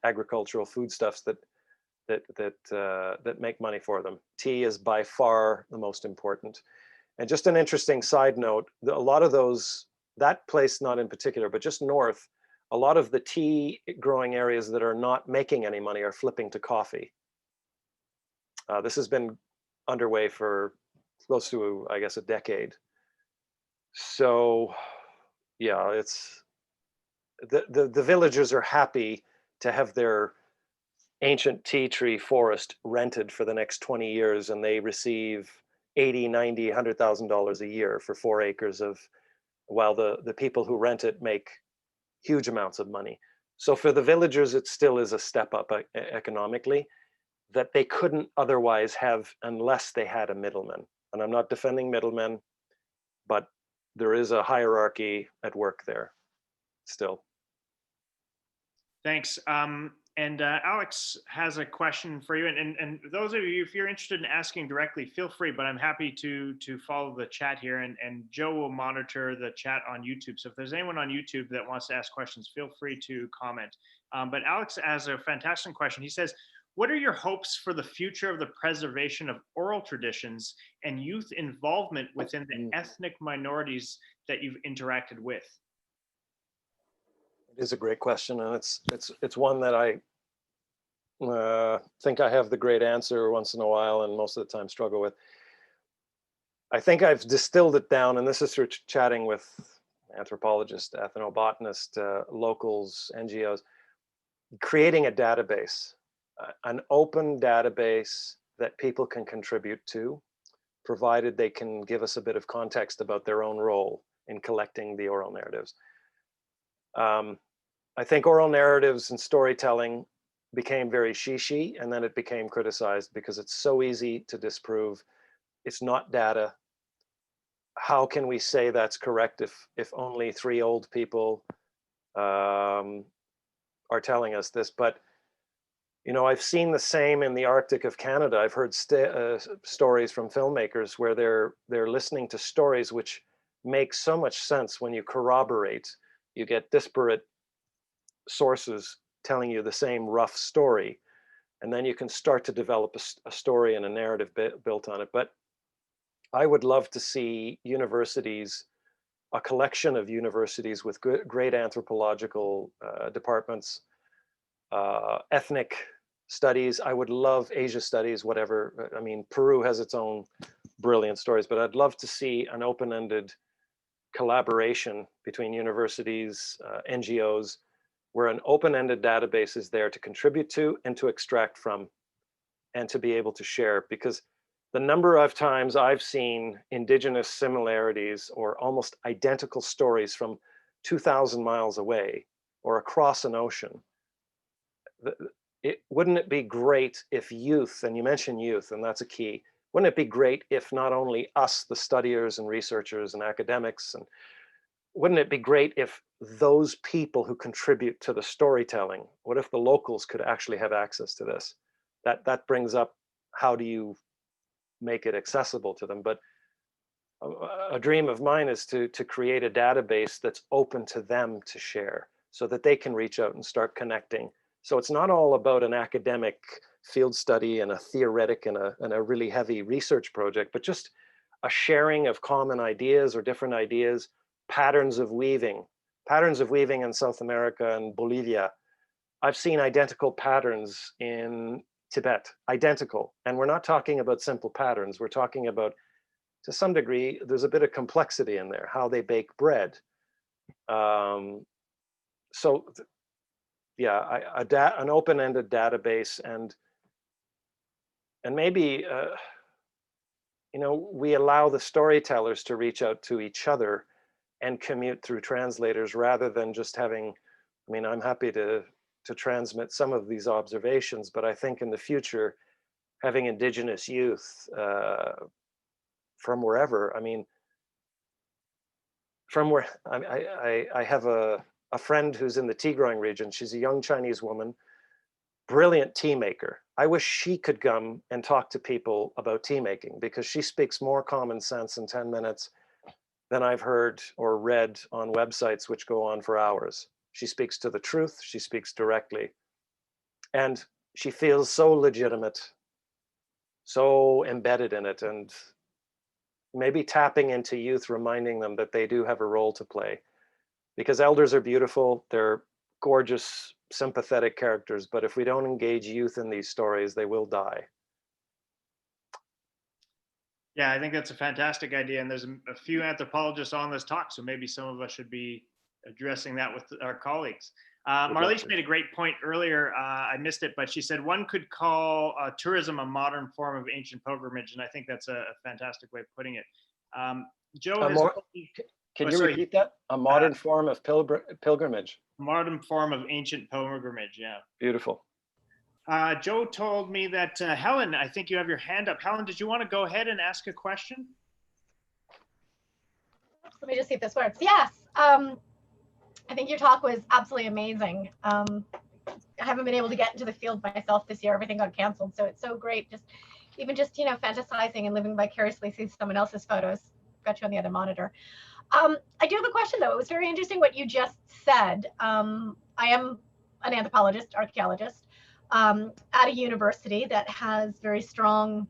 agricultural foodstuffs that make money for them. Tea is by far the most important. And just an interesting side note, a lot of those, that place not in particular, but just north, a lot of the tea growing areas that are not making any money are flipping to coffee. This has been underway for close to, I guess, a decade. So yeah, it's the villagers are happy to have their ancient tea tree forest rented for the next 20 years, and they receive $80, $90, $100,000 a year for 4 acres of, while the people who rent it make huge amounts of money. So for the villagers, it still is a step up economically that they couldn't otherwise have unless they had a middleman. And I'm not defending middlemen, but there is a hierarchy at work there still. Thanks. And Alex has a question for you. And those of you, if you're interested in asking directly, feel free, but I'm happy to follow the chat here, and Joe will monitor the chat on YouTube. So if there's anyone on YouTube that wants to ask questions, feel free to comment. But Alex has a fantastic question. He says, what are your hopes for the future of the preservation of oral traditions and youth involvement within the ethnic minorities that you've interacted with? It is a great question, and it's one that I think I have the great answer once in a while, and most of the time struggle with. I think I've distilled it down, and this is through chatting with anthropologists, ethnobotanists, locals, NGOs, creating a database, an open database that people can contribute to, provided they can give us a bit of context about their own role in collecting the oral narratives. I think oral narratives and storytelling became very shishi, and then it became criticized because it's so easy to disprove. It's not data. How can we say that's correct if only 3 old people are telling us this? But you know, I've seen the same in the Arctic of Canada. I've heard stories from filmmakers where they're listening to stories which make so much sense when you corroborate. You get disparate sources telling you the same rough story, and then you can start to develop a story and a narrative built on it. But I would love to see universities, a collection of universities with great anthropological departments, ethnic studies. I would love Asia studies, whatever. I mean, Peru has its own brilliant stories, but I'd love to see an open-ended collaboration between universities, NGOs, where an open-ended database is there to contribute to and to extract from and to be able to share. Because the number of times I've seen indigenous similarities or almost identical stories from 2,000 miles away or across an ocean, wouldn't it be great if youth, and you mentioned youth, and that's a key, wouldn't it be great if not only us, the studiers and researchers and academics, and wouldn't it be great if those people who contribute to the storytelling, what if the locals could actually have access to this? That brings up, how do you make it accessible to them? But a dream of mine is to create a database that's open to them to share, so that they can reach out and start connecting. So it's not all about an academic field study and a theoretic and a really heavy research project, but just a sharing of common ideas or different ideas, patterns of weaving in South America and Bolivia. I've seen identical patterns in Tibet, identical. And we're not talking about simple patterns. We're talking about, to some degree, there's a bit of complexity in there, how they bake bread. Yeah, an open-ended database, and maybe you know, we allow the storytellers to reach out to each other and commute through translators, rather than just having, I mean, I'm happy to transmit some of these observations, but I think in the future, having indigenous youth from wherever, I mean, from where I have a friend who's in the tea growing region. She's a young Chinese woman, brilliant tea maker. I wish she could come and talk to people about tea making, because she speaks more common sense in 10 minutes than I've heard or read on websites which go on for hours. She speaks to the truth, she speaks directly, and she feels so legitimate, so embedded in it, and maybe tapping into youth, reminding them that they do have a role to play. Because elders are beautiful, they're gorgeous, sympathetic characters, but if we don't engage youth in these stories, they will die. Yeah, I think that's a fantastic idea. And there's a few anthropologists on this talk, so maybe some of us should be addressing that with our colleagues. Marlies made a great point earlier. I missed it, but she said one could call tourism a modern form of ancient pilgrimage. And I think that's a fantastic way of putting it. Joe has... Can you repeat that? A modern form of pilgrimage. Modern form of ancient pilgrimage, yeah. Beautiful. Joe told me that, Helen, I think you have your hand up. Helen, did you want to go ahead and ask a question? Let me just see if this works. Yes. I think your talk was absolutely amazing. I haven't been able to get into the field myself this year. Everything got canceled. So it's so great. Even just, you know, fantasizing and living vicariously through someone else's photos. Got you on the other monitor. I do have a question, though. It was very interesting what you just said. I am an anthropologist, archaeologist, at a university that has very strong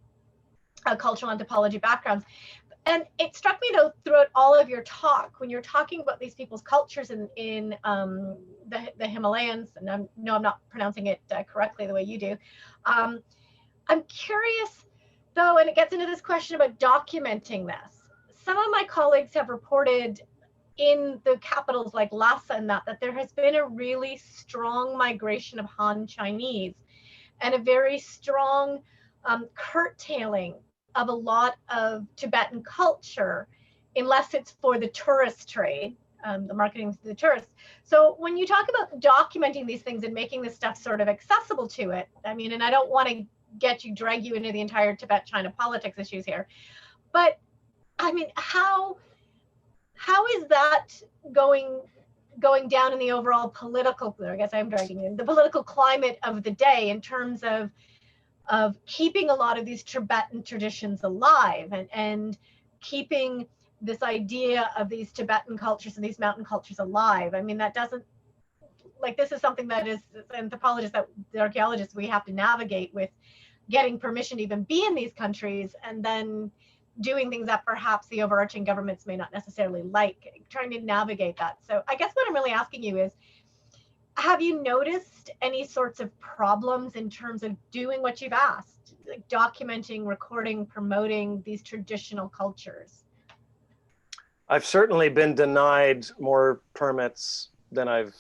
cultural anthropology backgrounds. And it struck me, though, throughout all of your talk, when you're talking about these people's cultures in the Himalayas, and I know I'm not pronouncing it correctly the way you do. I'm curious, though, and it gets into this question about documenting this. Some of my colleagues have reported in the capitals like Lhasa and that there has been a really strong migration of Han Chinese and a very strong curtailing of a lot of Tibetan culture, unless it's for the tourist trade, the marketing to the tourists. So when you talk about documenting these things and making this stuff sort of accessible to it, I mean, and I don't want to drag you into the entire Tibet-China politics issues here, but I mean, how is that going down in the overall political, I guess I'm dragging in, the political climate of the day in terms of keeping a lot of these Tibetan traditions alive and keeping this idea of these Tibetan cultures and these mountain cultures alive? I mean, that doesn't, like, this is something that is anthropologists, that the archaeologists, we have to navigate with getting permission to even be in these countries, and then doing things that perhaps the overarching governments may not necessarily like, trying to navigate that. So I guess what I'm really asking you is, have you noticed any sorts of problems in terms of doing what you've asked, like documenting, recording, promoting these traditional cultures? I've certainly been denied more permits than I've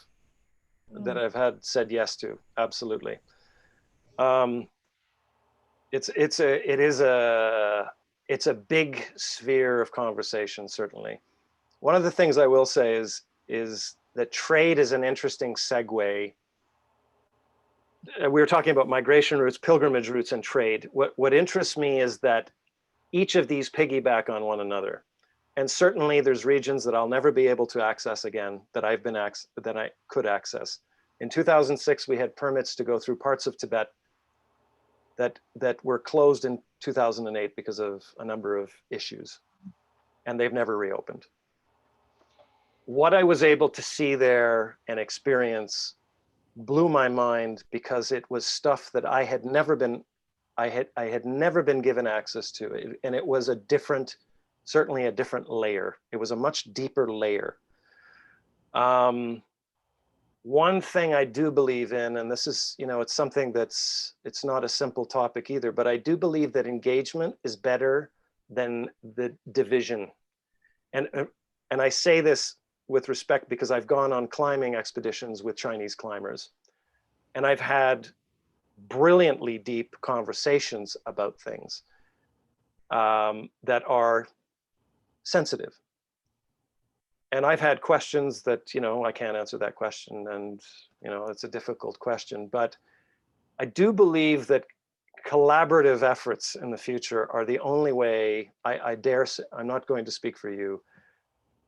had said yes to. Absolutely. It's a big sphere of conversation, certainly. One of the things I will say is that trade is an interesting segue. We were talking about migration routes, pilgrimage routes, and trade. What interests me is that each of these piggyback on one another. And certainly there's regions that I'll never be able to access again that I could access. In 2006, we had permits to go through parts of Tibet that were closed in 2008 because of a number of issues, and they've never reopened. What I was able to see there and experience blew my mind, because it was stuff that I had never been given access to, and it was certainly a different layer. It was a much deeper layer. One thing I do believe in, and this is, it's something it's not a simple topic either, but I do believe that engagement is better than the division. And I say this with respect because I've gone on climbing expeditions with Chinese climbers, and I've had brilliantly deep conversations about things that are sensitive. And I've had questions that, I can't answer that question, and, it's a difficult question. But I do believe that collaborative efforts in the future are the only way. I dare say, I'm not going to speak for you,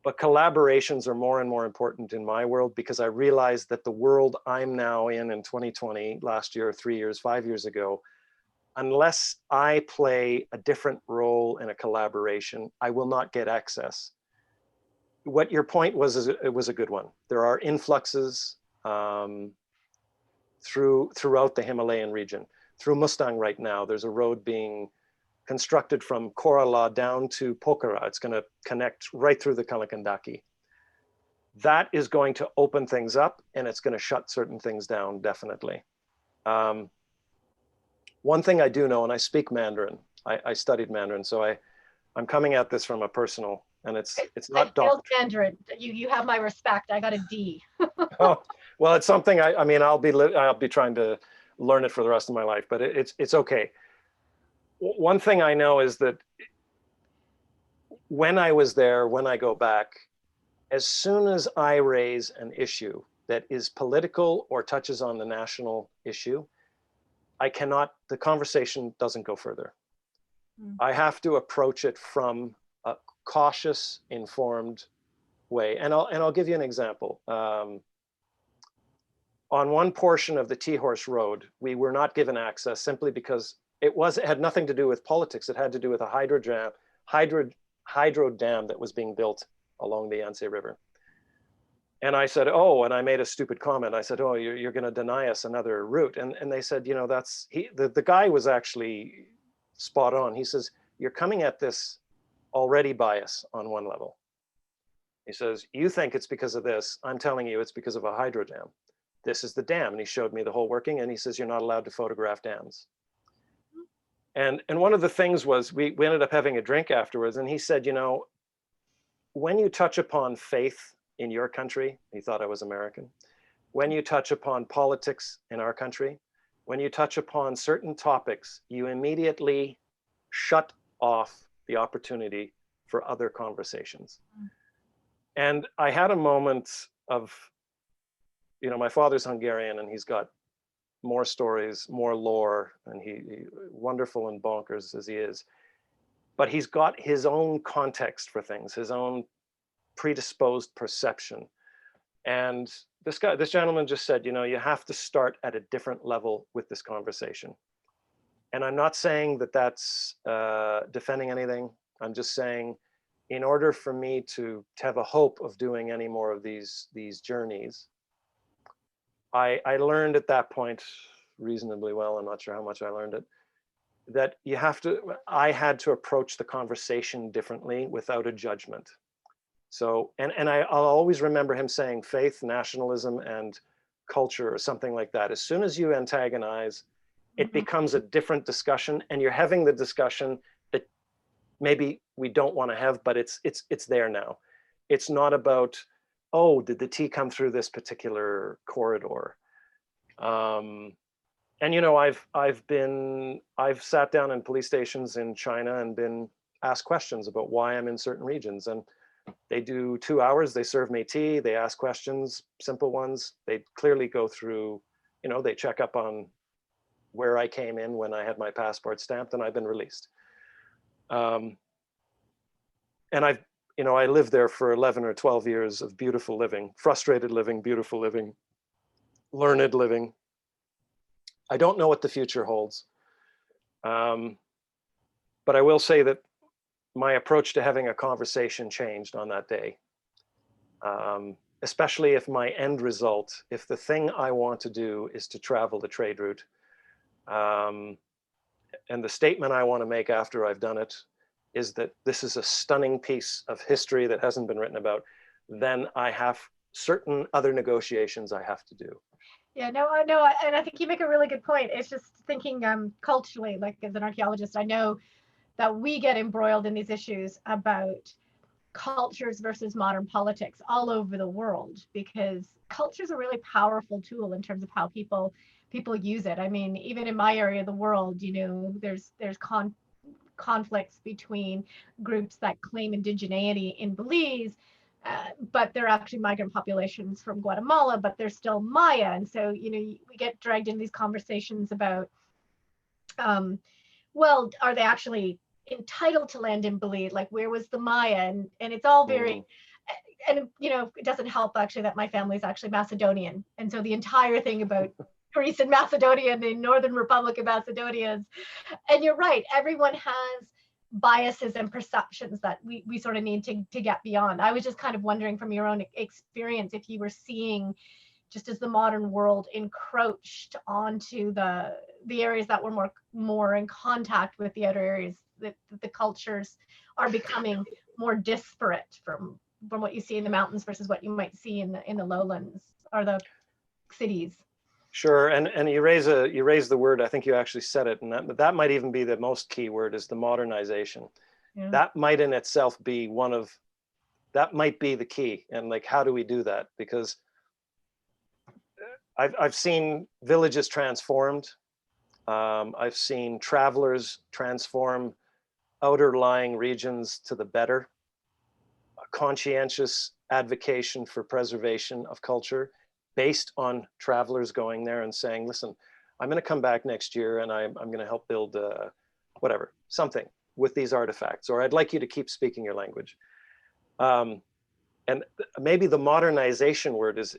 but collaborations are more and more important in my world, because I realize that the world I'm now in 2020, last year, 3 years, 5 years ago, unless I play a different role in a collaboration, I will not get access. What your point was, it was a good one. There are influxes throughout the Himalayan region. Through Mustang right now, there's a road being constructed from Korala down to Pokhara. It's going to connect right through the Kalakandaki. That is going to open things up, and it's going to shut certain things down, definitely. One thing I do know, and I speak Mandarin. I studied Mandarin, so I'm coming at this from a personal, and it's not failed Mandarin. You have my respect. I got a D. Oh, well, it's something I'll be trying to learn it for the rest of my life, but it's okay. One thing I know is that when I was there, when I go back, as soon as I raise an issue that is political or touches on the national issue, the conversation doesn't go further. I have to approach it from a cautious, informed way. And I'll give you an example. On one portion of the T-Horse Road, we were not given access simply because it had nothing to do with politics. It had to do with a hydro dam that was being built along the Yangtze River. And I said, oh, and I made a stupid comment. I said, oh, you're going to deny us another route. And they said, the guy was actually spot on. He says, you're coming at this already biased on one level. He says, you think it's because of this. I'm telling you it's because of a hydro dam. This is the dam. And he showed me the whole working, and he says, you're not allowed to photograph dams. And one of the things was we ended up having a drink afterwards, and he said, when you touch upon faith in your country, he thought I was American, when you touch upon politics in our country, when you touch upon certain topics, you immediately shut off the opportunity for other conversations. And I had a moment of, my father's Hungarian, and he's got more stories, more lore, and he wonderful and bonkers as he is, but he's got his own context for things, his own predisposed perception. And this gentleman just said, you have to start at a different level with this conversation. And I'm not saying that that's defending anything. I'm just saying, in order for me to have a hope of doing any more of these journeys, I learned at that point reasonably well, I'm not sure how much I learned it, that I had to approach the conversation differently without a judgment. So, and I'll always remember him saying faith, nationalism, and culture, or something like that. As soon as you antagonize, it becomes a different discussion, and you're having the discussion that maybe we don't want to have, but it's there now. It's not about, oh, did the tea come through this particular corridor? And you know, I've sat down in police stations in China and been asked questions about why I'm in certain regions, and they do 2 hours, they serve me tea, they ask questions, simple ones. They clearly go through, you know, they check up on where I came in when I had my passport stamped and I've been released. And you know, I lived there for 11 or 12 years of beautiful living, frustrated living, beautiful living, learned living. I don't know what the future holds. But I will say that my approach to having a conversation changed on that day. Especially if my end result, if the thing I want to do is to travel the trade route, and the statement I want to make after I've done it is that this is a stunning piece of history that hasn't been written about, then I have certain other negotiations I have to do. Yeah, no, and I think you make a really good point. It's just thinking culturally, like as an archaeologist, I know that we get embroiled in these issues about cultures versus modern politics all over the world, because culture is a really powerful tool in terms of how people use it. I mean, even in my area of the world, you know, there's conflicts between groups that claim indigeneity in Belize, but they're actually migrant populations from Guatemala, but they're still Maya. And so, you know, we get dragged into these conversations about, well, are they actually entitled to land in Belize? Like, where was the Maya? And it's all very, and you know, it doesn't help actually that my family is actually Macedonian. And so the entire thing about Greece and Macedonia and the Northern Republic of Macedonia, and you're right, everyone has biases and perceptions that we sort of need to get beyond. I was just kind of wondering from your own experience if you were seeing, just as the modern world encroached onto the areas that were more in contact with the other areas, that the cultures are becoming more disparate from what you see in the mountains versus what you might see in the lowlands or the cities. Sure, and you raise the word, I think you actually said it, and that might even be the most key word, is the modernization. Yeah. That might in itself be that might be the key. And like, how do we do that? Because I've seen villages transformed. I've seen travelers transform outer lying regions to the better. A conscientious advocacy for preservation of culture based on travelers going there and saying, listen, I'm going to come back next year and I'm going to help build whatever, something with these artifacts, or I'd like you to keep speaking your language. And maybe the modernization word is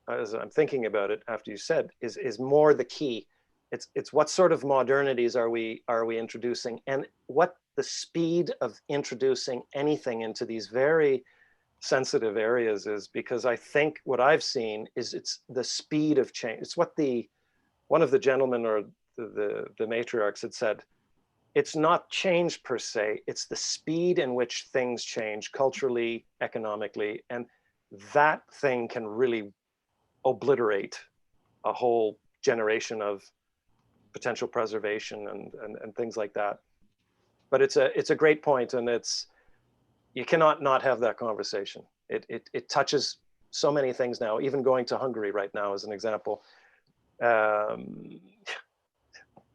as I'm thinking about it after you said, is more the key. It's what sort of modernities are we introducing, and what the speed of introducing anything into these very sensitive areas is, because I think what I've seen is it's the speed of change. It's what one of the gentlemen or the matriarchs had said, it's not change per se, it's the speed in which things change culturally, economically, and that thing can really obliterate a whole generation of potential preservation and things like that. But it's a great point, and you cannot not have that conversation. It touches so many things now, even going to Hungary right now as an example. If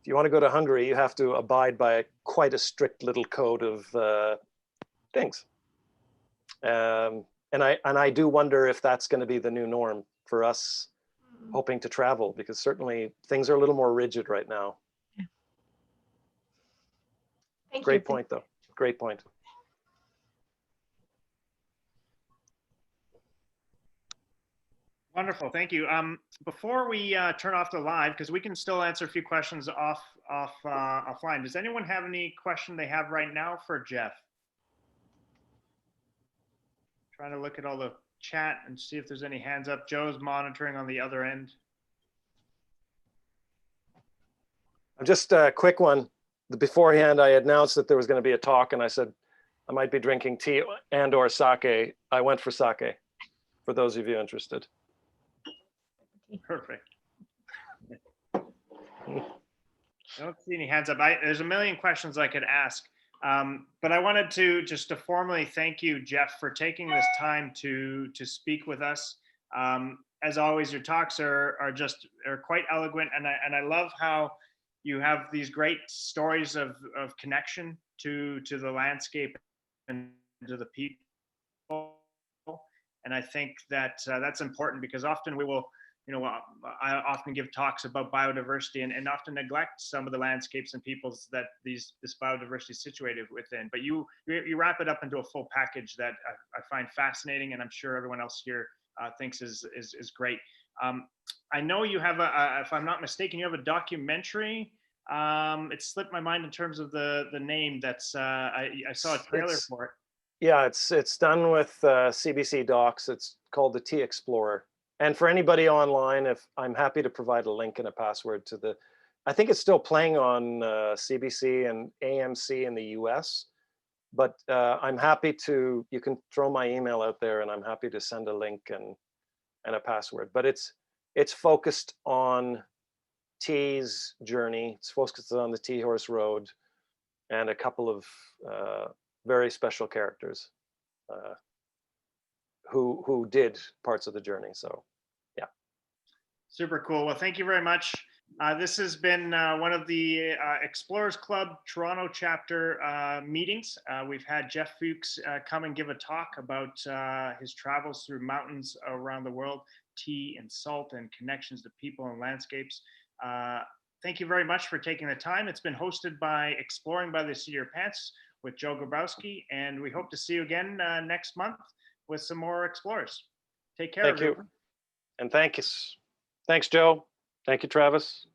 you want to go to Hungary, you have to abide by quite a strict little code of things. And I do wonder if that's going to be the new norm for us hoping to travel, because certainly things are a little more rigid right now. Yeah. Great point, though. Great point. Wonderful, thank you. Before we turn off the live, because we can still answer a few questions offline. Does anyone have any question they have right now for Jeff? Trying to look at all the chat and see if there's any hands up. Joe's monitoring on the other end. Just a quick one. Beforehand, I announced that there was going to be a talk, and I said I might be drinking tea and or sake. I went for sake, for those of you interested. Perfect. I don't see any hands up. There's a million questions I could ask, but I wanted to just to formally thank you, Jeff, for taking this time to speak with us. As always, your talks are quite eloquent, and I love how you have these great stories of connection to the landscape and to the people. And I think that that's important, because often we will, I often give talks about biodiversity and often neglect some of the landscapes and peoples that this biodiversity is situated within. But you wrap it up into a full package that I find fascinating, and I'm sure everyone else here thinks is great. I know you have if I'm not mistaken, you have a documentary. It slipped my mind in terms of the name. That's I saw a trailer for it. Yeah, it's done with CBC Docs. It's called the Tea Explorer. And for anybody online, if I'm happy to provide a link and a password to the, I think it's still playing on CBC and AMC in the US, but I'm happy to, you can throw my email out there and I'm happy to send a link and a password. But it's focused on Tea's journey. It's focused on the Tea Horse Road and a couple of very special characters who did parts of the journey. So yeah. Super cool. Well, thank you very much. This has been one of the Explorers Club Toronto chapter meetings. We've had Jeff Fuchs come and give a talk about his travels through mountains around the world, tea and salt, and connections to people and landscapes. Thank you very much for taking the time. It's been hosted by Exploring by the Seat of Your Pants with Joe Grabowski, and we hope to see you again next month with some more explorers. Take care. Thank you. And thanks, Joe. Thank you, Travis.